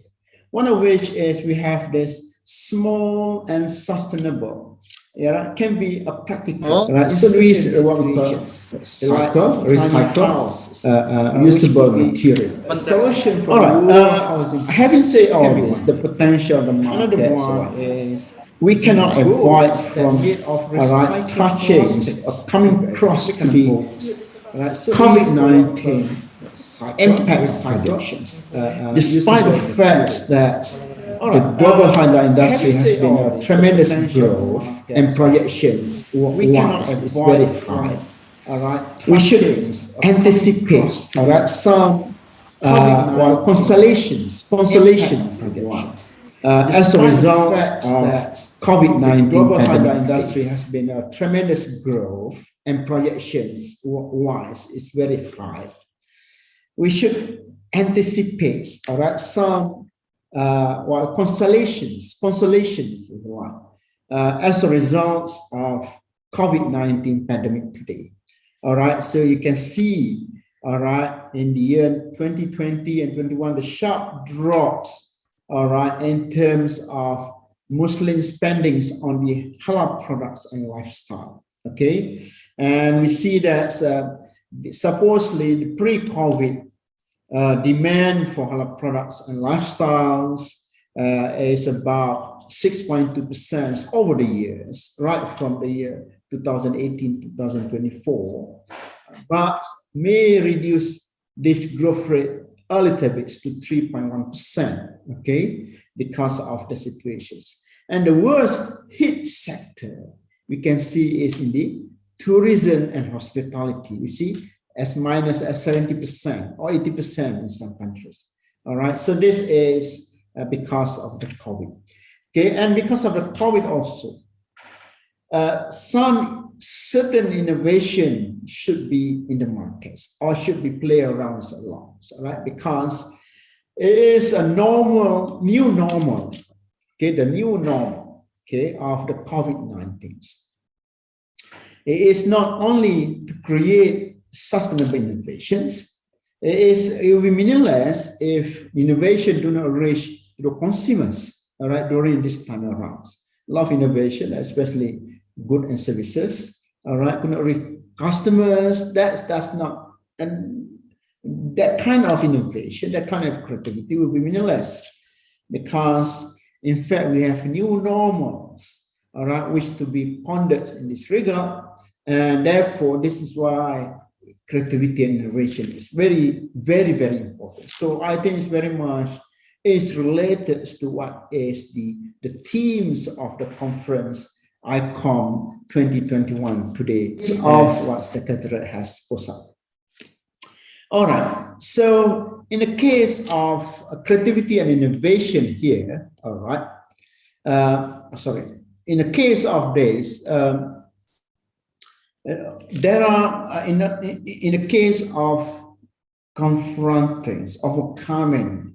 One of which is we have this small and sustainable. Yeah, can be a practical. Right, so we what we call recycle, usable material. A solution for housing. Having said all this, the potential of the market. Another one is we cannot avoid from touching or coming across to the COVID-19 impact projections. Despite the fact that the global hydro industry has been a tremendous growth and projections wise is very high. We should anticipate some consolation projections. As a result of COVID-19 global hydro industry has been a tremendous growth and projections wise is very high. We should anticipate some consolations as a result of COVID-19 pandemic today. All right, so you can see, all right, in the year 2020 and 21, the sharp drops, all right, in terms of Muslim spendings on the halal products and lifestyle. Okay, and we see that supposedly the pre-COVID demand for halal products and lifestyles is about 6.2% over the years, right from the year 2018 to 2024, but may reduce this growth rate a little bit to 3.1%, okay, because of the situations. And the worst hit sector we can see is in the tourism and hospitality. You see, as minus as 70% or 80% in some countries. All right, so this is because of the COVID. Okay, and because of the COVID also, some certain innovation should be in the markets or should be play around a lot, right? Because it is a normal, new normal, okay, the new normal, okay, of the COVID-19. It is not only to create sustainable innovations, it will be meaningless if innovation do not reach the consumers, all right, during this time around. A lot of innovation, especially goods and services, all right, could not reach customers. That's not, and that kind of innovation, that kind of creativity will be meaningless, because in fact we have new normals, all right, which to be pondered in this regard, and therefore this is why creativity and innovation is very, very, very important. So I think it's very much is related to what is the themes of the conference ICOMS 2021 today, of what Secretariat has posed up. All right, so in the case of creativity and innovation here, all right, in the case of this, there are, in the case of confronting, overcoming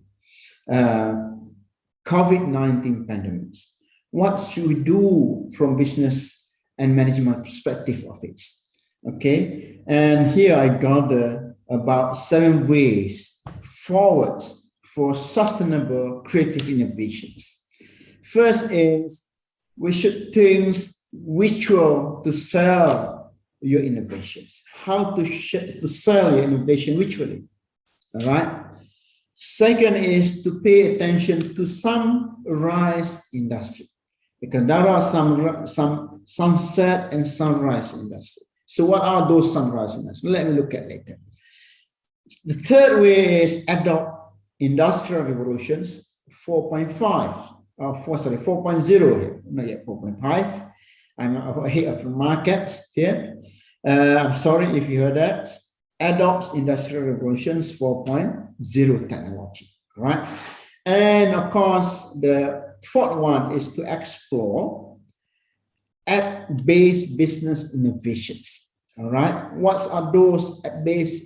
COVID-19 pandemics, what should we do from business and management perspective of it? Okay, and here I gather about 7 ways forward for sustainable creative innovations. First is we should think virtual to sell your innovations, how to sell your innovation virtually, all right? Second is to pay attention to sunrise industry, because there are some sunset and sunrise industry. So what are those sunrise industries? Let me look at later. The third way is adopt industrial revolutions 4.5, 4.0 here, not yet 4.5. I'm ahead of the markets here. I'm sorry if you heard that. Adopts Industrial Revolutions 4.0 technology, right? And of course, the fourth one is to explore app-based business innovations. All right, what are those app-based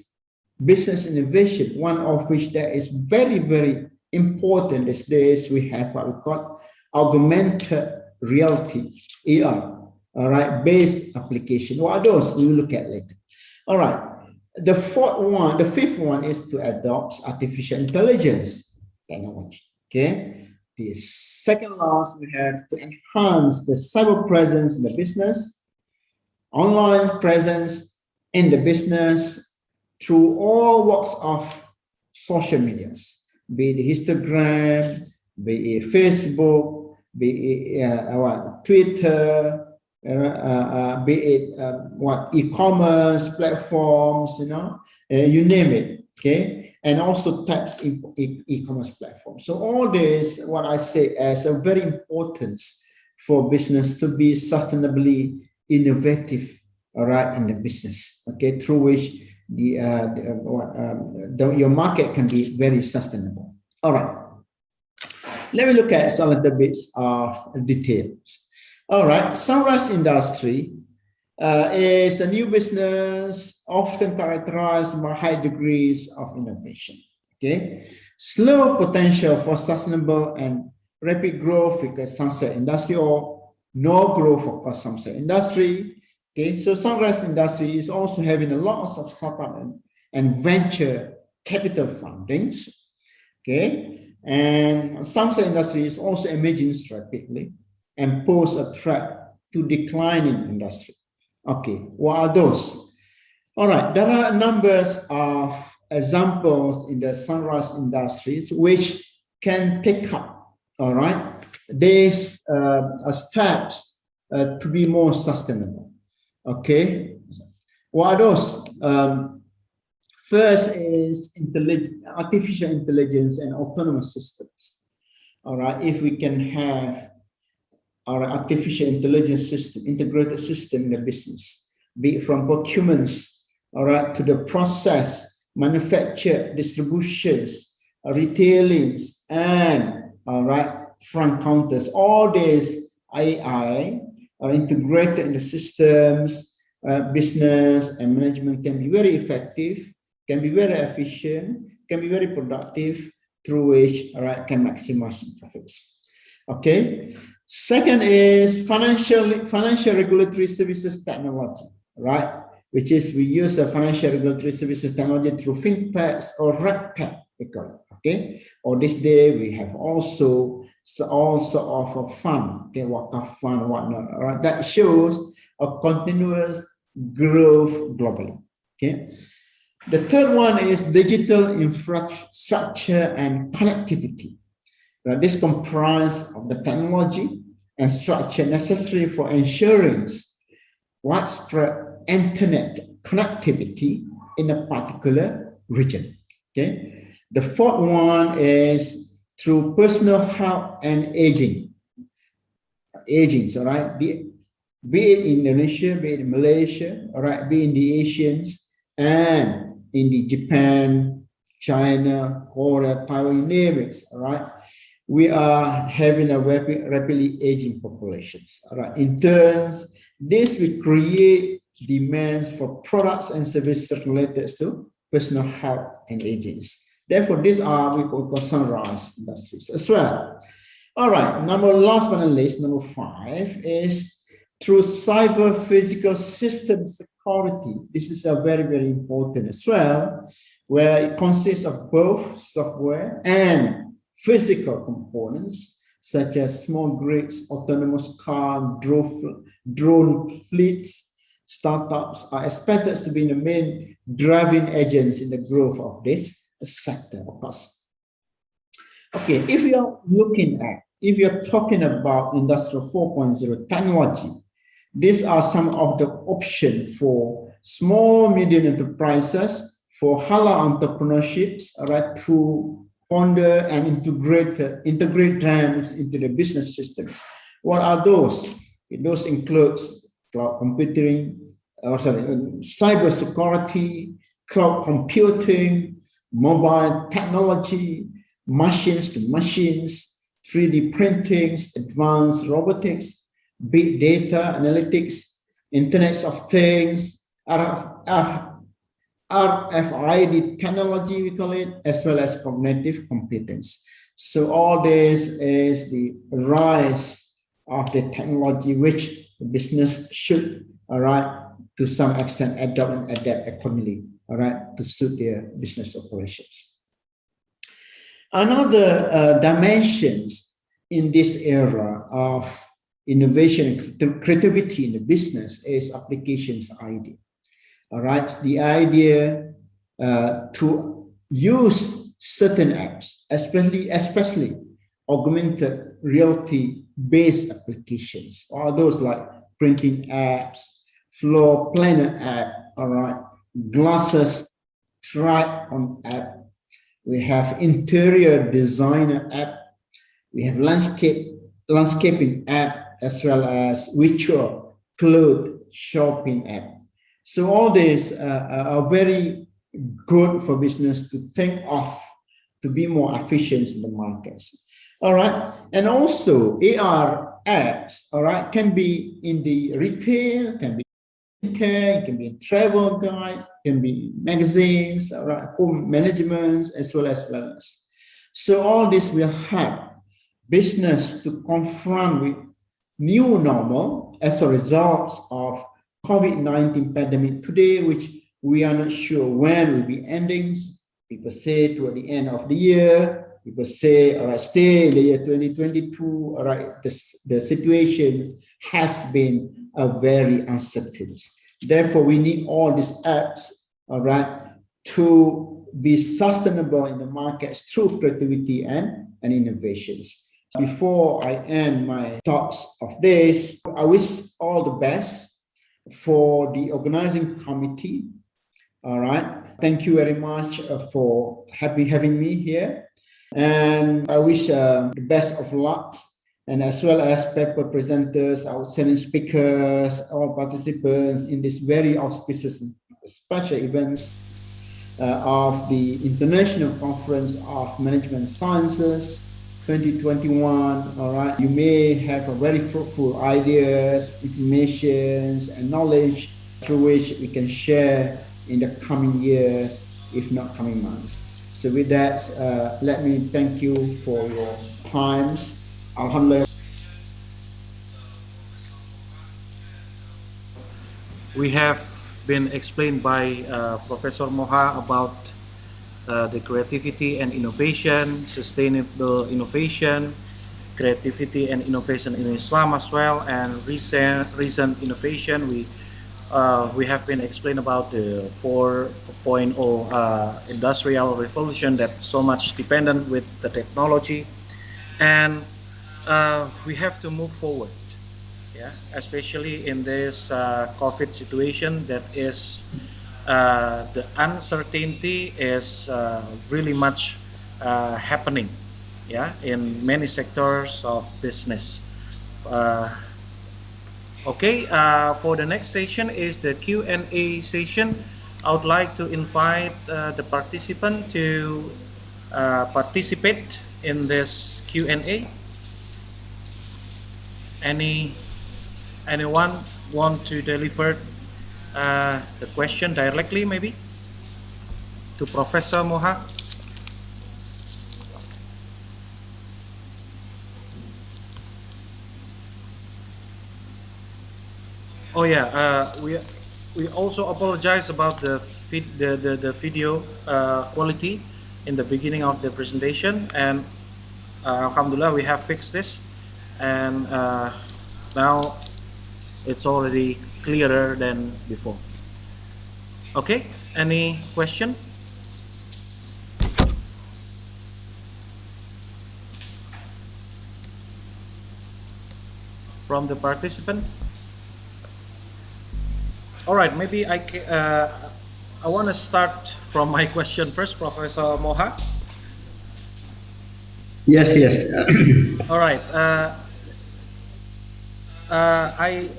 business innovation? One of which that is very, very important these days, we have what we call augmented reality, AR, all right, based application. What are those? We will look at later. All right, the fifth one is to adopt artificial intelligence technology. Okay, the second last, we have to enhance the cyber presence in the business, online presence in the business through all walks of social medias, be it Instagram, be it Facebook, be it Twitter, be it e-commerce platforms, you name it, okay, and also types e-commerce platforms. So all this, what I say as a very important for business to be sustainably innovative, all right, in the business, okay, through which your market can be very sustainable. All right, let me look at some of the bits of details. All right, Sunrise Industry is a new business often characterized by high degrees of innovation. Okay, slow potential for sustainable and rapid growth because Sunset Industry, or no growth for Sunset Industry. Okay, so Sunrise Industry is also having a lot of startup and venture capital fundings. Okay, and Sunset Industry is also emerging rapidly and pose a threat to declining industry. Okay, what are those? All right, there are numbers of examples in the Sunrise Industries which can take up, all right, these steps to be more sustainable. Okay, what are those? First is artificial intelligence and autonomous systems. All right, if we can have our artificial intelligence system, integrated system in the business, be it from procurements, all right, to the process, manufacture, distributions, retailings, and all right, front counters, all these AI are integrated in the systems, business and management can be very effective, can be very efficient, can be very productive, through which, all right, can maximize profits. Okay. Second is financial regulatory services technology, right? Which is we use a financial regulatory services technology through fintechs or regtech, okay? Or this day we have also of a fund, okay, wakaf fund, whatnot, all right? That shows a continuous growth globally, okay? The third one is digital infrastructure and connectivity. This comprises of the technology and structure necessary for ensuring widespread internet connectivity in a particular region. Okay. The fourth one is through personal health and aging. All right. Be it in Indonesia, be it in Malaysia, all right, be in the Asians and in the Japan, China, Korea, Taiwan, you name it, all right. We are having a rapidly aging populations. All right. In turn, this will create demands for products and services related to personal health and aging. Therefore, these are we call Sunrise Industries as well. All right. Last but not least, number 5 is through cyber physical system security. This is a very, very important as well, where it consists of both software and physical components such as small grids, autonomous car, drone fleets. Startups are expected to be the main driving agents in the growth of this sector, of course. Okay, if you're talking about Industrial 4.0 technology, these are some of the options for small, medium enterprises, for halal entrepreneurships, right, through ponder and integrate them into the business systems. What are those? Those includes cloud computing, cyber security, cloud computing, mobile technology, machines to machines, 3D printing, advanced robotics, big data analytics, Internet of Things, RFID technology, we call it, as well as cognitive competence. So all this is the rise of the technology which the business should, all right, to some extent adopt and adapt accordingly, all right, to suit their business operations. Another dimensions in this era of innovation and creativity in the business is applications idea. All right, the idea to use certain apps, especially augmented reality-based applications, or those like printing apps, floor planner app, all right, glasses try-on app. We have interior designer app. We have landscaping app, as well as virtual clothes shopping app. So all these are very good for business to think of to be more efficient in the markets. All right, and also AR apps, all right, can be in the retail, can be in care, it can be in travel guide, can be magazines, all right, home management, as well as wellness. So all this will help business to confront with new normal as a result of COVID-19 pandemic today, which we are not sure when will be ending. People say toward the end of the year. People say, all right, stay in the year 2022. All right, the situation has been very uncertain. Therefore, we need all these apps, all right, to be sustainable in the markets through creativity and innovations. Before I end my thoughts of this, I wish all the best for the organizing committee. All right. Thank you very much for having me here. And I wish the best of luck, and as well as paper presenters, outstanding speakers, all participants in this very auspicious special events of the International Conference of Management Sciences 2021. All right, you may have a very fruitful ideas, informations, and knowledge through which we can share in the coming years, if not coming months. So with that, let me thank you for your times. Alhamdulillah. We have been explained by Professor Moha about the creativity and innovation, sustainable innovation, creativity and innovation in Islam as well, and recent innovation. We have been explained about the 4.0 industrial revolution that's so much dependent with the technology, and we have to move forward, yeah, especially in this COVID situation that is the uncertainty is really much happening, yeah, in many sectors of business. Okay, for the next session is the Q&A session. I would like to invite the participant to participate in this Q&A. Anyone want to deliver the question directly, maybe to Professor Moha? Oh yeah, we also apologize about the video quality in the beginning of the presentation, and alhamdulillah we have fixed this, and now it's already clearer than before. Okay, any question from the participant? All right, maybe I want to start from my question first, Professor Moha. Yes. All right. I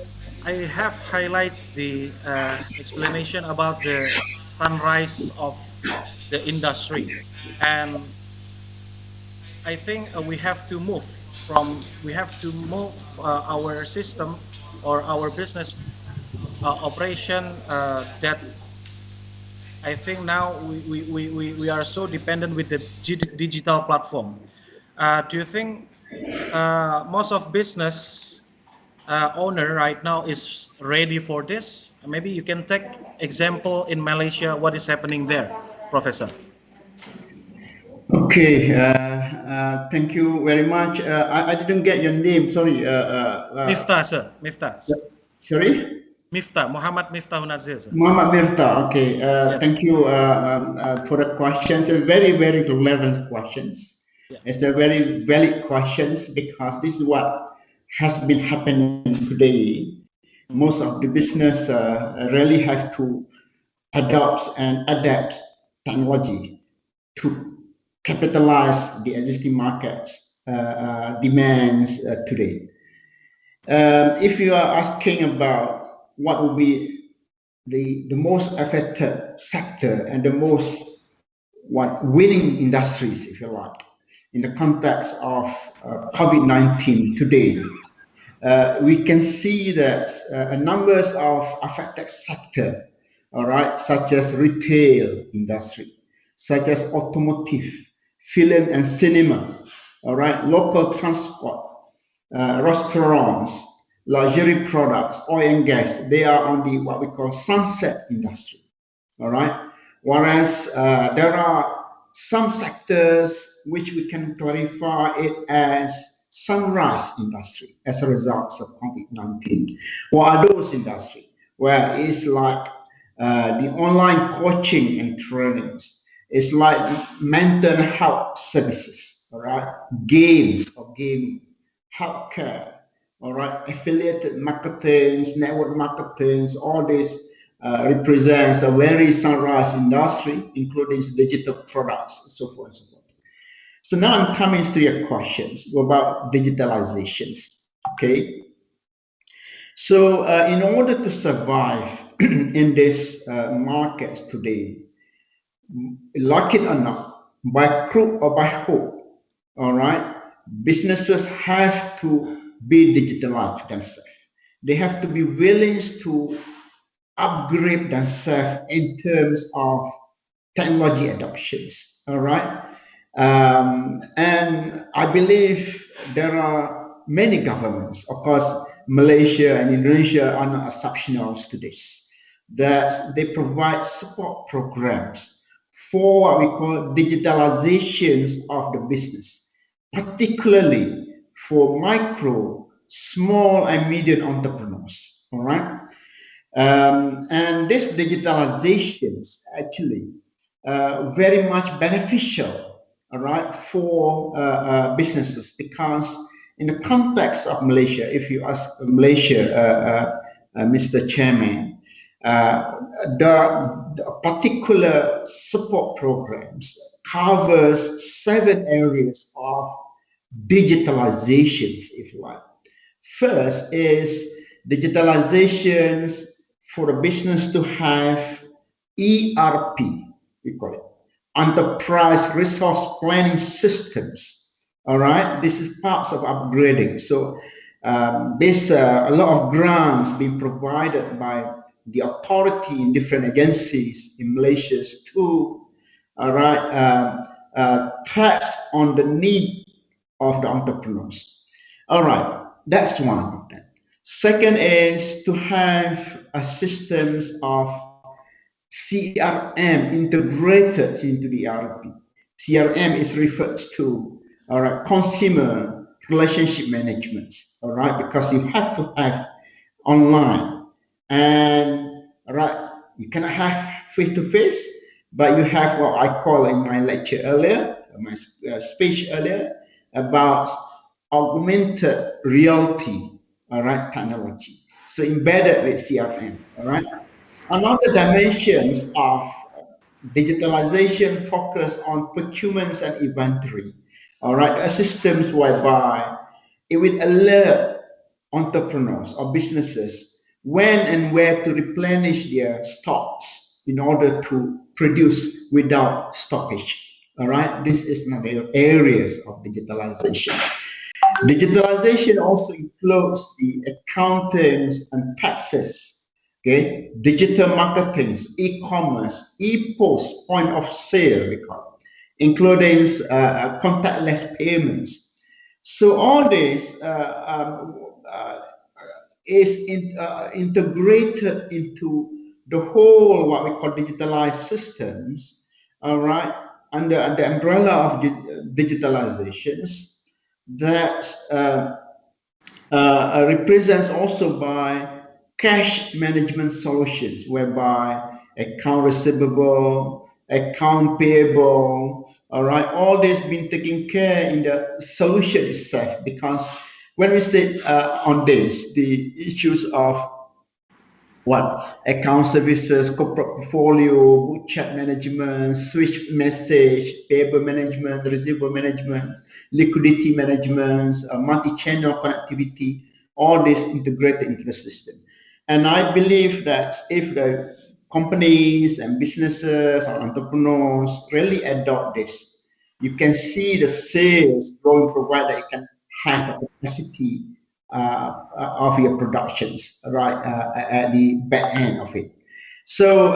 have highlight the explanation about the sunrise of the industry, and I think we have to move our system or our business operation that I think now we are so dependent with the digital platform. Do you think most of business owner right now is ready for this? Maybe you can take example in Malaysia, what is happening there, Professor? Okay, thank you very much. I didn't get your name, sorry. Miftah, sir. Miftah. Sorry? Miftah, Muhammad Miftah Nazir, sir. Muhammad Mirta, okay. Yes. Thank you for the questions. Very, very relevant questions. Yeah. It's a very valid questions because this is what has been happening today. Most of the business really have to adopt and adapt technology to capitalize the existing markets demands today. If you are asking about what will be the most affected sector and the most winning industries, if you like, in the context of COVID-19 today, we can see that a numbers of affected sector, all right, such as retail industry, such as automotive, film and cinema, all right, local transport, restaurants, luxury products, oil and gas, they are on the what we call sunset industry. All right. Whereas there are some sectors which we can clarify it as sunrise industry as a result of COVID-19. What are those industries? Well, it's like the online coaching and trainings. It's like mental health services, all right? Games or gaming, healthcare, all right? Affiliated marketing, network marketing, all this represents a very sunrise industry, including digital products, and so forth and so forth. So now I'm coming to your questions about digitalizations. Okay. So in order to survive in these markets today, like it or not, by crook or by hook, all right, businesses have to be digitalized themselves. They have to be willing to upgrade themselves in terms of technology adoptions. All right. And I believe there are many governments, of course, Malaysia and Indonesia are not exceptional to this, that they provide support programs for what we call digitalizations of the business, particularly for micro, small, and medium entrepreneurs. All right. And this digitalization is actually very much beneficial, all right, for businesses, because in the context of Malaysia, if you ask Malaysia, Mr. Chairman, the particular support programs covers 7 areas of digitalizations, if you like. First is digitalizations for a business to have ERP, we call it, enterprise resource planning systems. All right, this is parts of upgrading. So there's a lot of grants being provided by the authority in different agencies in Malaysia to, all right, taps on the need of the entrepreneurs. All right, that's one of them. Second is to have a systems of CRM integrated into the ERP. CRM is referred to, all right, consumer relationship management, all right, because you have to have online, and all right, you cannot have face to face, but you have what I call in my lecture earlier, my speech earlier, about augmented reality, all right, technology. So embedded with CRM, all right. Another dimensions of digitalization focus on procurements and inventory. All right, a systems whereby it will alert entrepreneurs or businesses when and where to replenish their stocks in order to produce without stoppage. All right, this is another areas of digitalization. Digitalization also includes the accountings and taxes, okay, digital marketing, e-commerce, e-post, point of sale, we call it, including contactless payments. So all this is integrated into the whole what we call digitalized systems, all right, under the umbrella of digitalizations that represents also by cash management solutions, whereby account receivable, account payable, all right, all this been taken care in the solution itself. Because when we say on this, the issues of what account services, corporate portfolio, book chat management, switch message, payable management, receivable management, liquidity management, multi-channel connectivity, all this integrated into the system. And I believe that if the companies and businesses or entrepreneurs really adopt this, you can see the sales growing, provided you can have a capacity of your productions, right, at the back end of it. So,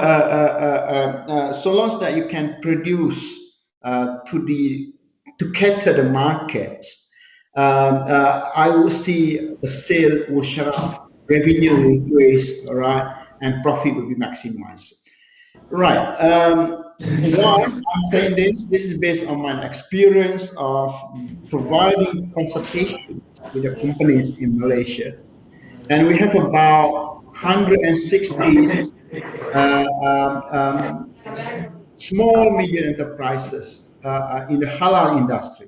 so long as that you can produce to cater the markets, I will see the sale will shut up, revenue will increase, all right, and profit will be maximized. Right. Why I'm saying this? This is based on my experience of providing consultations with the companies in Malaysia, and we have about 160 small medium enterprises in the halal industry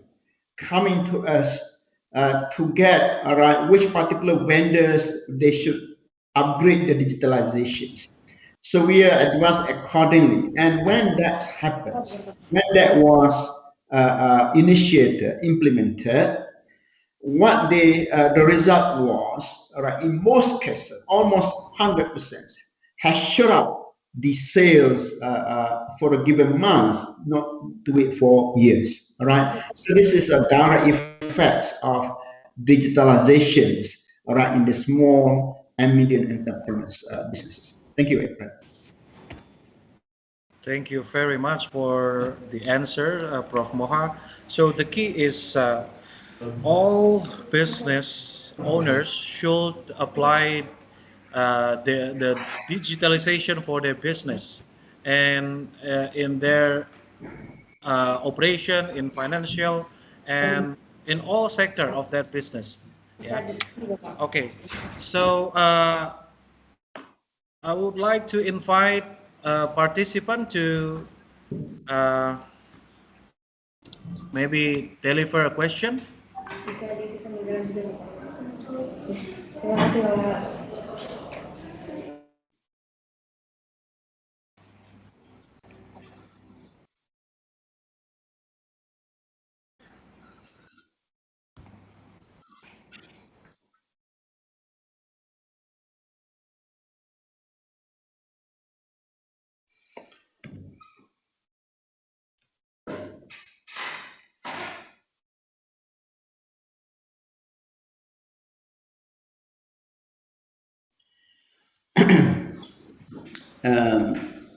coming to us to get which particular vendors they should upgrade the digitalizations. So we are advanced accordingly. And when that happens, when that was initiated, implemented, what the result was, in most cases, almost 100%, has shut up the sales for a given month, not do it for years. All right. So this is a direct effect of digitalizations, all right, in the small and medium enterprise businesses. Thank you, April. Thank you very much for the answer, Prof. Moha. So the key is all business owners should apply the digitalization for their business and in their operation, in financial, and in all sector of that business. Yeah. Okay. So I would like to invite a participant to maybe deliver a question.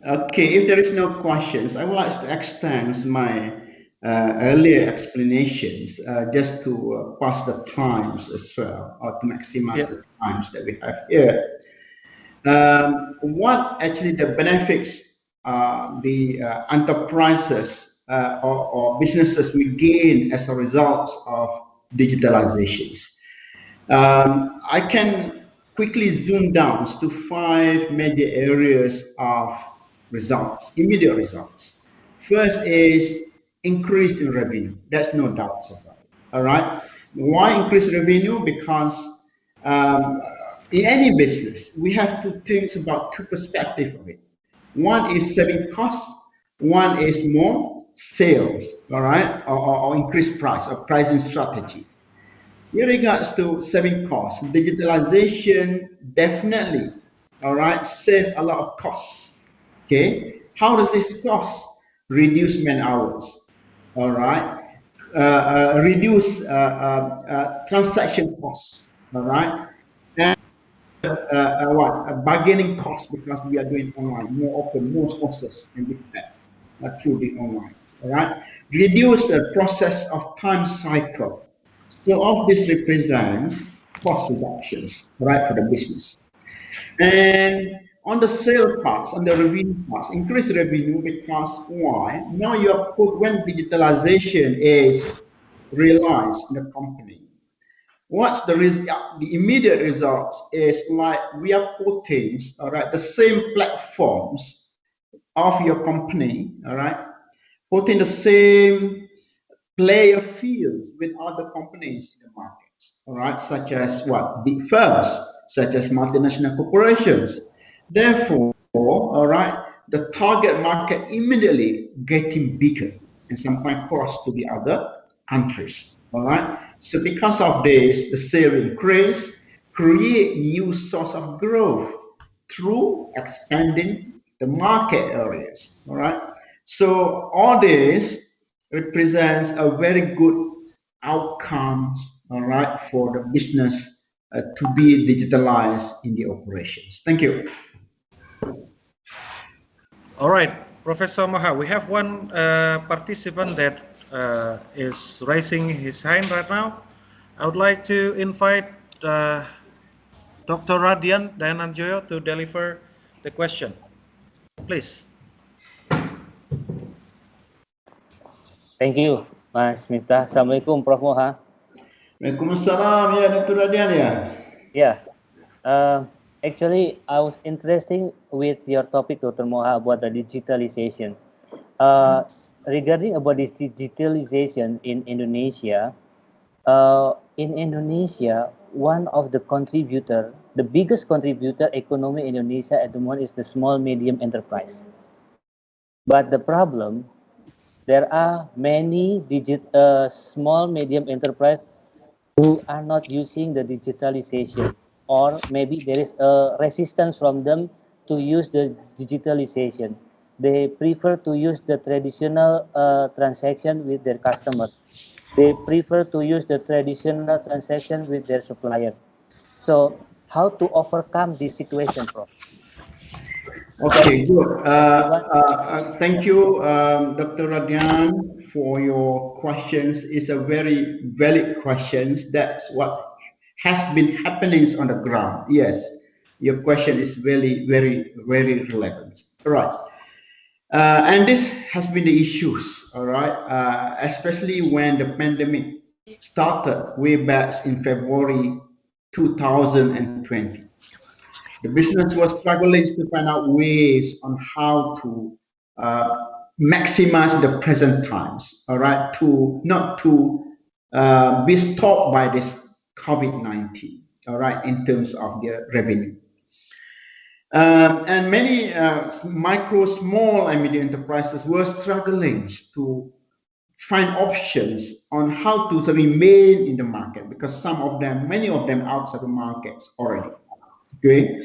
Okay, if there is no questions, I would like to extend my earlier explanations just to pass the times as well, or to maximize the times that we have here. What actually the benefits the enterprises or businesses we gain as a result of digitalizations? I can quickly zoom down to 5 major areas of results, immediate results. First is increase in revenue. There's no doubt about it. All right. Why increase revenue? Because in any business, we have to think about two perspectives of it. One is saving costs. One is more sales. All right, or increased price or pricing strategy. in regards to saving costs, digitalization definitely, all right, save a lot of costs. Okay, how does this cost? Reduce man hours, all right, reduce transaction costs, all right, and bargaining costs because we are doing online more often, more sources can be tapped through the online, all right. Reduce the process of time cycle. So all this represents cost reductions, right, for the business. And on the sale parts, on the revenue parts, increase revenue because why? Now you are put when digitalization is realized in the company. What's the result? The immediate results is like we are putting, all right, the same platforms of your company, all right, putting the same player fields with other companies in the markets, all right, such as what? Big firms, such as multinational corporations. Therefore, all right, the target market immediately getting bigger and sometimes cross to the other countries, all right. So because of this, the sale increase, create new source of growth through expanding the market areas, all right. So all this represents a very good outcomes, all right, for the business to be digitalized in the operations. Thank you. All right, Professor Maha, we have one participant that is raising his hand right now. I would like to invite Dr. Radian Dayananjoyo to deliver the question. Please. Thank you, Mas Miftah. Assalamualaikum, Prof. Moha. Waalaikumsalam, ya Dr. Radian ya. Yeah, actually, I was interested with your topic, Dr. Moha, about the digitalization. Regarding about this digitalization in Indonesia, one of the contributor, the biggest contributor economy in Indonesia at the moment is the small medium enterprise. But the problem, there are many small medium enterprise who are not using the digitalization, or maybe there is a resistance from them to use the digitalization. They prefer to use the traditional transaction with their customers. They prefer to use the traditional transaction with their supplier. So how to overcome this situation, Prof? Okay, good. Thank you, Dr. Radian, for your questions. It's a very valid questions. That's what has been happening on the ground. Yes, your question is very, very, very relevant. All right. And this has been the issues, all right, especially when the pandemic started way back in February 2020. The business was struggling to find out ways on how to maximize the present times, all right, to not to be stopped by this COVID-19, all right, in terms of their revenue. And many micro, small, and medium enterprises were struggling to find options on how to remain in the market because some of them, many of them outside the markets already. Okay.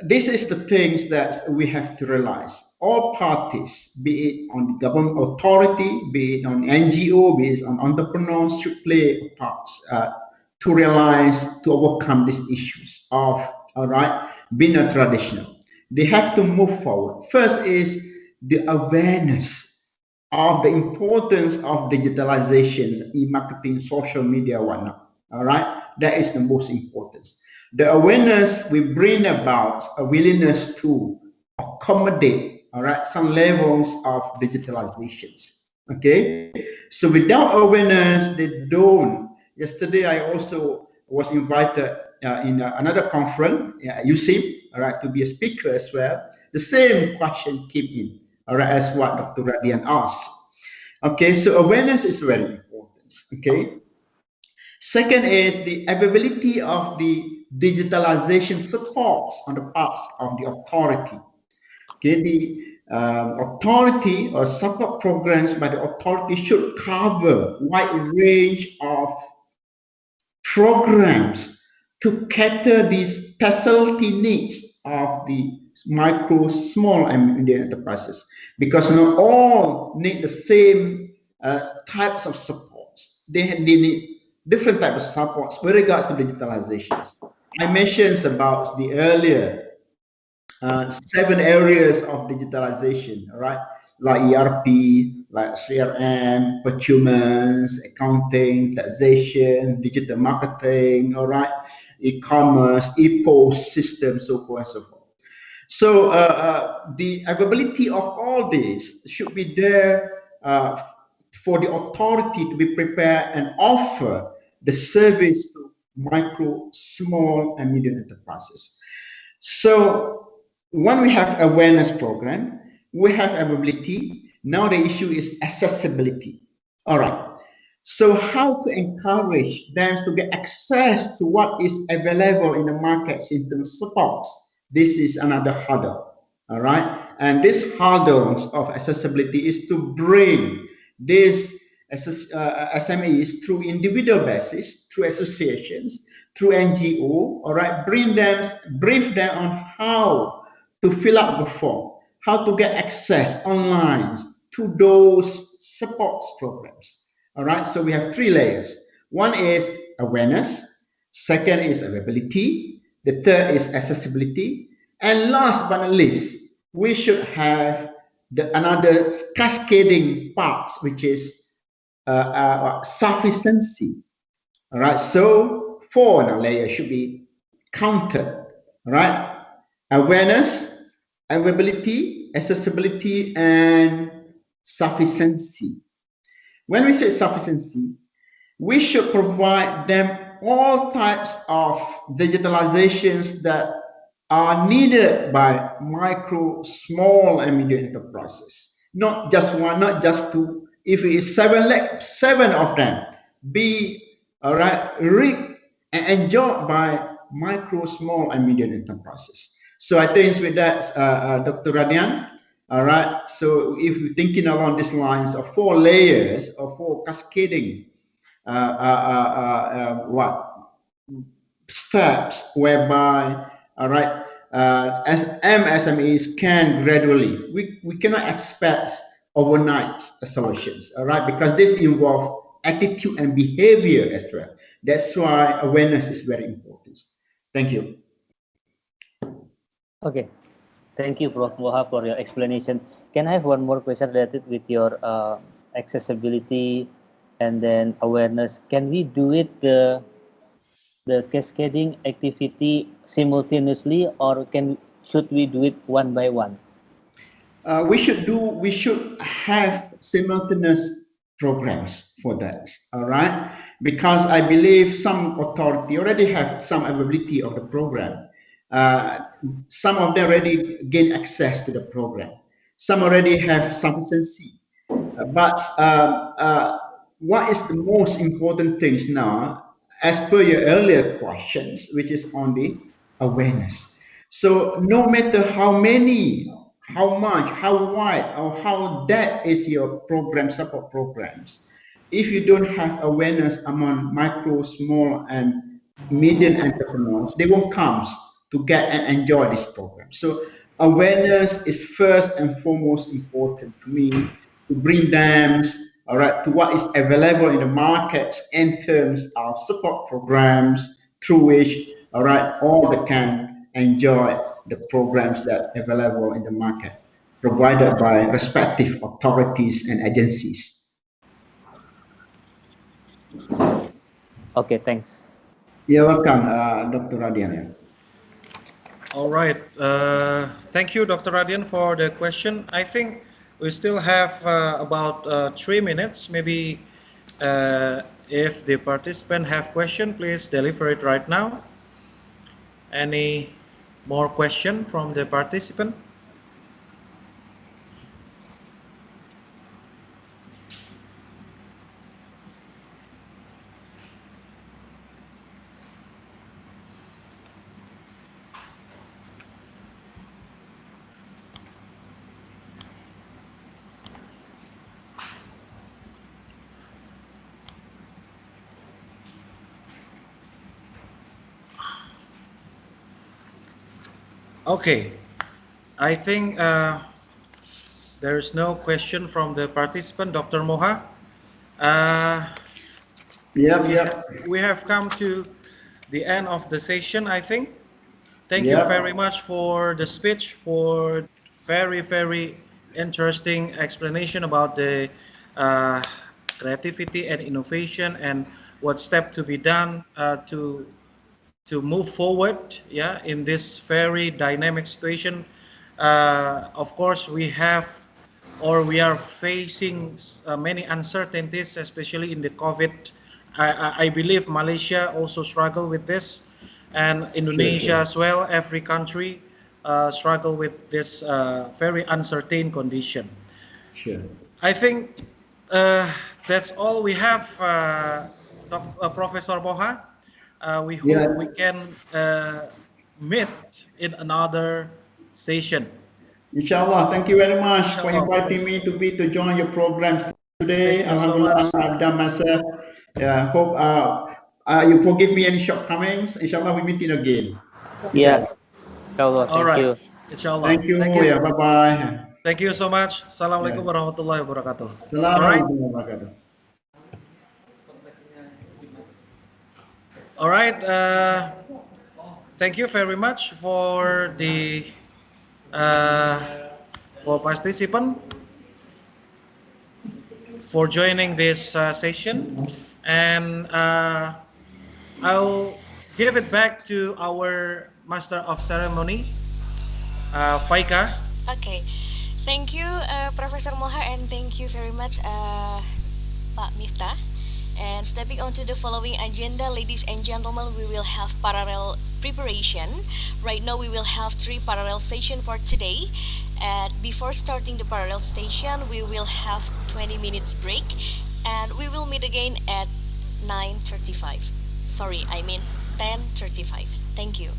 This is the things that we have to realize. All parties, be it on the government authority, be it on NGO, be it on entrepreneurs, should play parts to realize, to overcome these issues of, all right, being a traditional. They have to move forward. First is the awareness of the importance of digitalizations, e-marketing, social media, whatnot. All right, that is the most important. The awareness will bring about a willingness to accommodate, all right, some levels of digitalizations. Okay, so without awareness, they don't. Yesterday, I also was invited in another conference, USIP, all right, to be a speaker as well. The same question came in, all right, as what Dr. Radian asked. Okay, so awareness is very important. Okay. Second is the availability of the digitalization supports on the parts of the authority. Okay, authority or support programs by the authority should cover wide range of programs to cater these specialty needs of the micro, small, and medium enterprises, because not all need the same types of supports. They need different types of supports with regards to digitalizations. I mentioned about the earlier 7 areas of digitalization, right? Like ERP, like CRM, procurement, accounting, taxation, digital marketing, all right, e-commerce, e-post system, so forth and so forth. So the availability of all these should be there for the authority to be prepared and offer the service to micro, small, and medium enterprises. So when we have awareness program, we have availability. Now the issue is accessibility. All right. So how to encourage them to get access to what is available in the markets in terms of supports? This is another hurdle. All right. And this hurdles of accessibility is to bring these SMEs through individual basis, through associations, through NGO, all right, brief them on how to fill up the form, how to get access online to those support programs. All right, so we have 3 layers. One is awareness, second is availability, the third is accessibility, and last but not least, we should have another cascading parts, which is sufficiency. All right, so 4 layers should be counted. All right, awareness, availability, accessibility, and sufficiency. When we say sufficiency, we should provide them all types of digitalizations that are needed by micro, small, and medium enterprises. Not just one, not just two. If it is 7 of them, be all right, read and enjoyed by micro, small, and medium enterprises. So I think with that, Dr. Radian, all right. So if you're thinking along these lines of 4 layers or 4 cascading, what steps whereby, all right, as MSMEs can gradually, we cannot expect overnight solutions, all right, because this involves attitude and behavior as well. That's why awareness is very important. Thank you. Okay, thank you, Prof. Moha, for your explanation. Can I have one more question related with your accessibility and then awareness? Can we do it the cascading activity simultaneously, or should we do it one by one? We should have simultaneous programs for that, all right, because I believe some authority already have some availability of the program. Some of them already gain access to the program, some already have sufficiency, but what is the most important things now, as per your earlier questions, which is on the awareness. So no matter how many, how much, how wide, or how that is your program, support programs, if you don't have awareness among micro, small, and medium entrepreneurs, they won't come to get and enjoy this program. So awareness is first and foremost important for me, to bring them, all right, to what is available in the markets in terms of support programs through which, all right, all they can enjoy the programs that are available in the market provided by respective authorities and agencies. Okay, thanks. You're welcome, Dr. Radian. All right. Thank you, Dr. Radian, for the question. I think we still have about 3 minutes. Maybe if the participant have question, please deliver it right now. Any more question from the participant? Okay, I think there's no question from the participant, Dr. Moha. Uh, we have come to the end of the session, I think. Thank you very much for the speech, for very, very interesting explanation about the creativity and innovation and what step to be done to move forward, yeah, in this very dynamic situation. Of course, we have or we are facing many uncertainties, especially in the COVID. I believe Malaysia also struggle with this, and Indonesia as well. Every country struggle with this very uncertain condition. Sure. I think that's all we have, Professor Moha. We hope we can meet in another session. Inshallah, thank you very much for inviting me to join your programs today. Alhamdulillah, I've done myself. Yeah, hope you forgive me any shortcomings. Inshallah, we meet in again. Yeah. Inshallah, All thank right. you. Inshallah. Thank you. Thank you. Yeah, bye bye. Thank you so much. Assalamualaikum warahmatullahi wabarakatuh. All right. Assalamualaikum warahmatullahi wabarakatuh. All right. Thank you very much for the for participant for joining this session, and I'll give it back to our master of ceremony, Faika. Okay, thank you, Professor Moha, and thank you very much, Pak Miftah. And stepping on to the following agenda, ladies and gentlemen, we will have parallel preparation. Right now, we will have 3 parallel sessions for today. And before starting the parallel station, we will have 20 minutes break, and we will meet again at 9:35. Sorry, I mean 10:35. Thank you.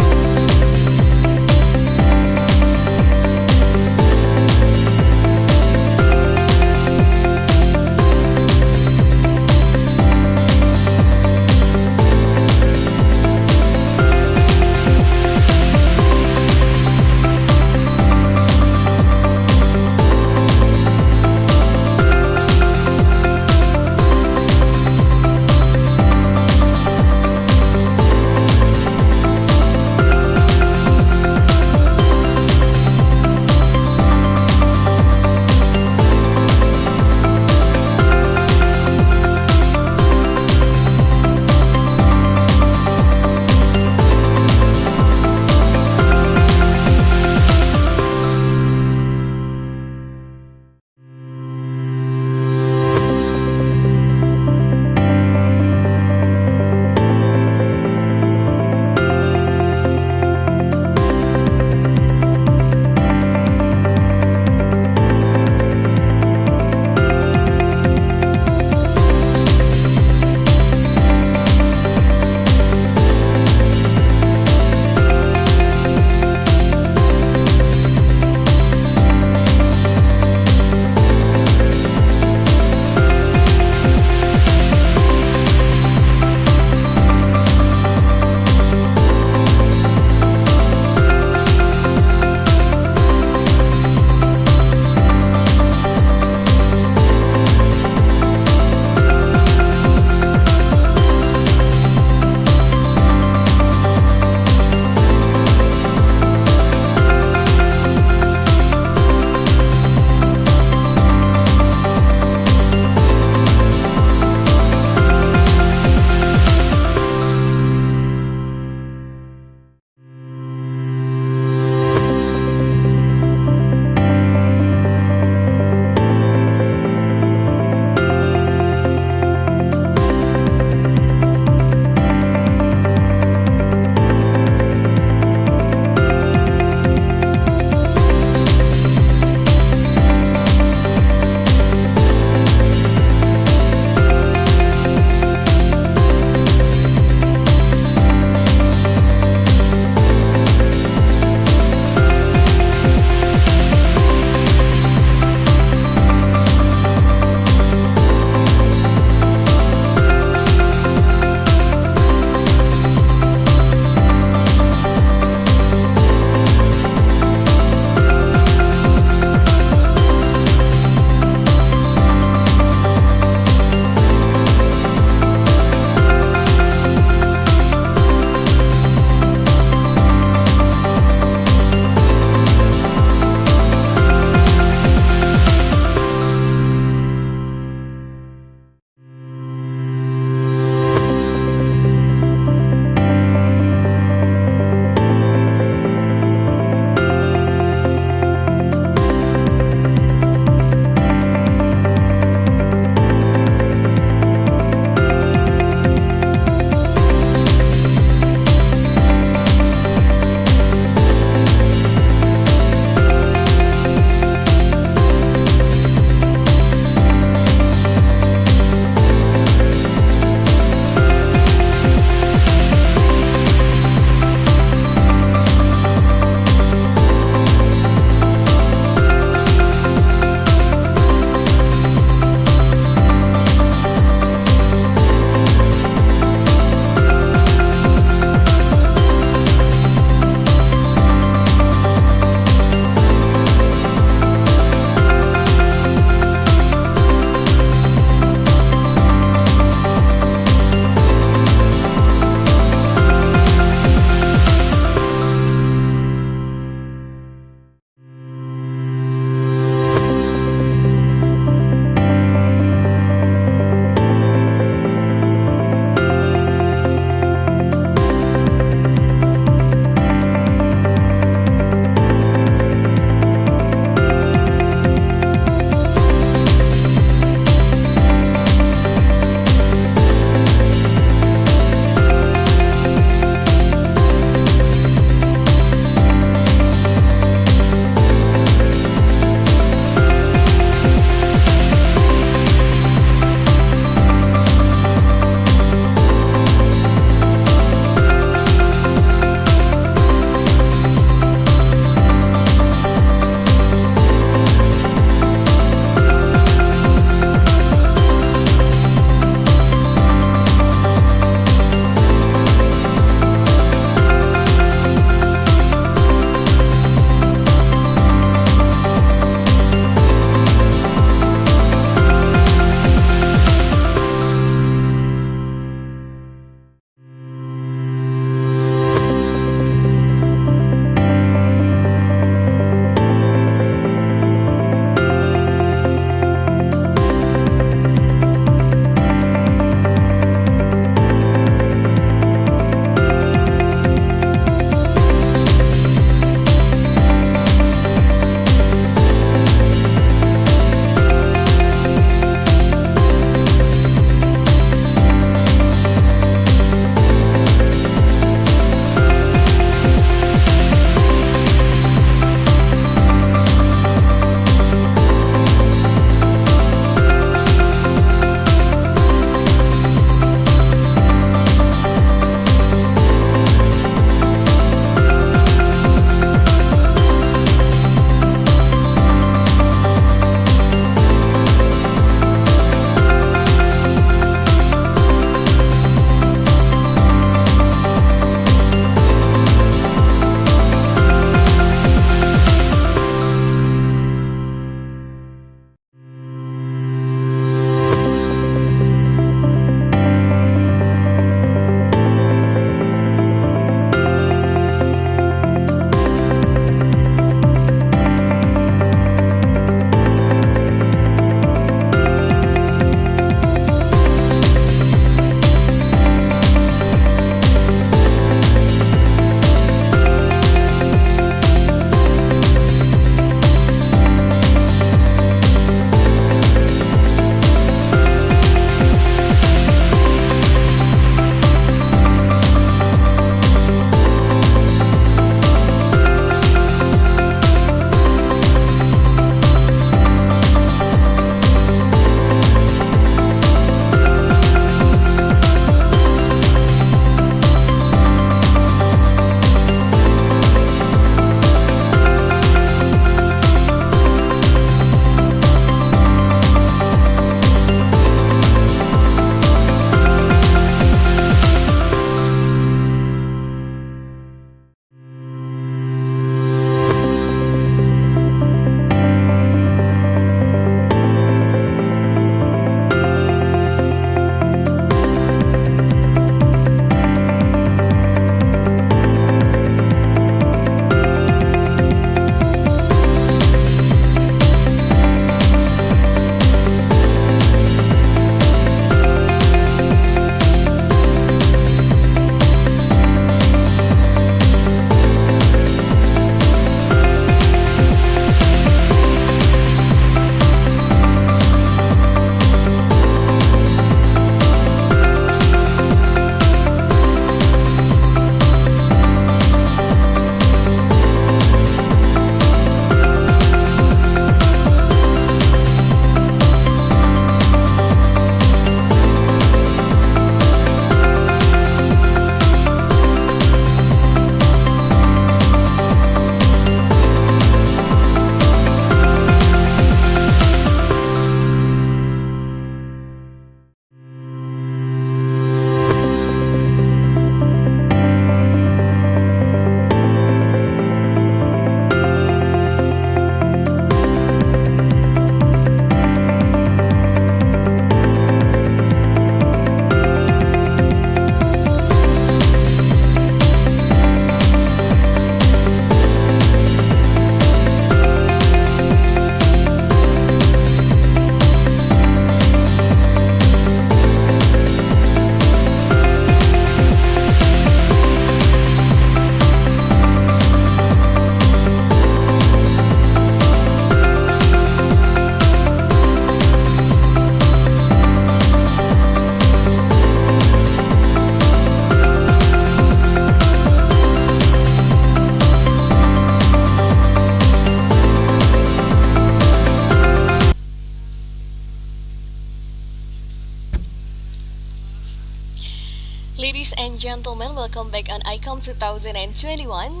gentlemen, welcome back on ICOMS 2021.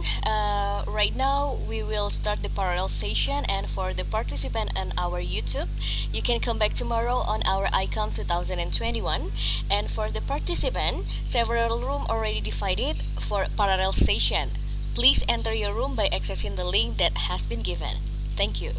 Right now, we will start the parallel session, and for the participant on our YouTube, you can come back tomorrow on our ICOMS 2021. And for the participant, several rooms already divided for parallel session. Please enter your room by accessing the link that has been given. Thank you.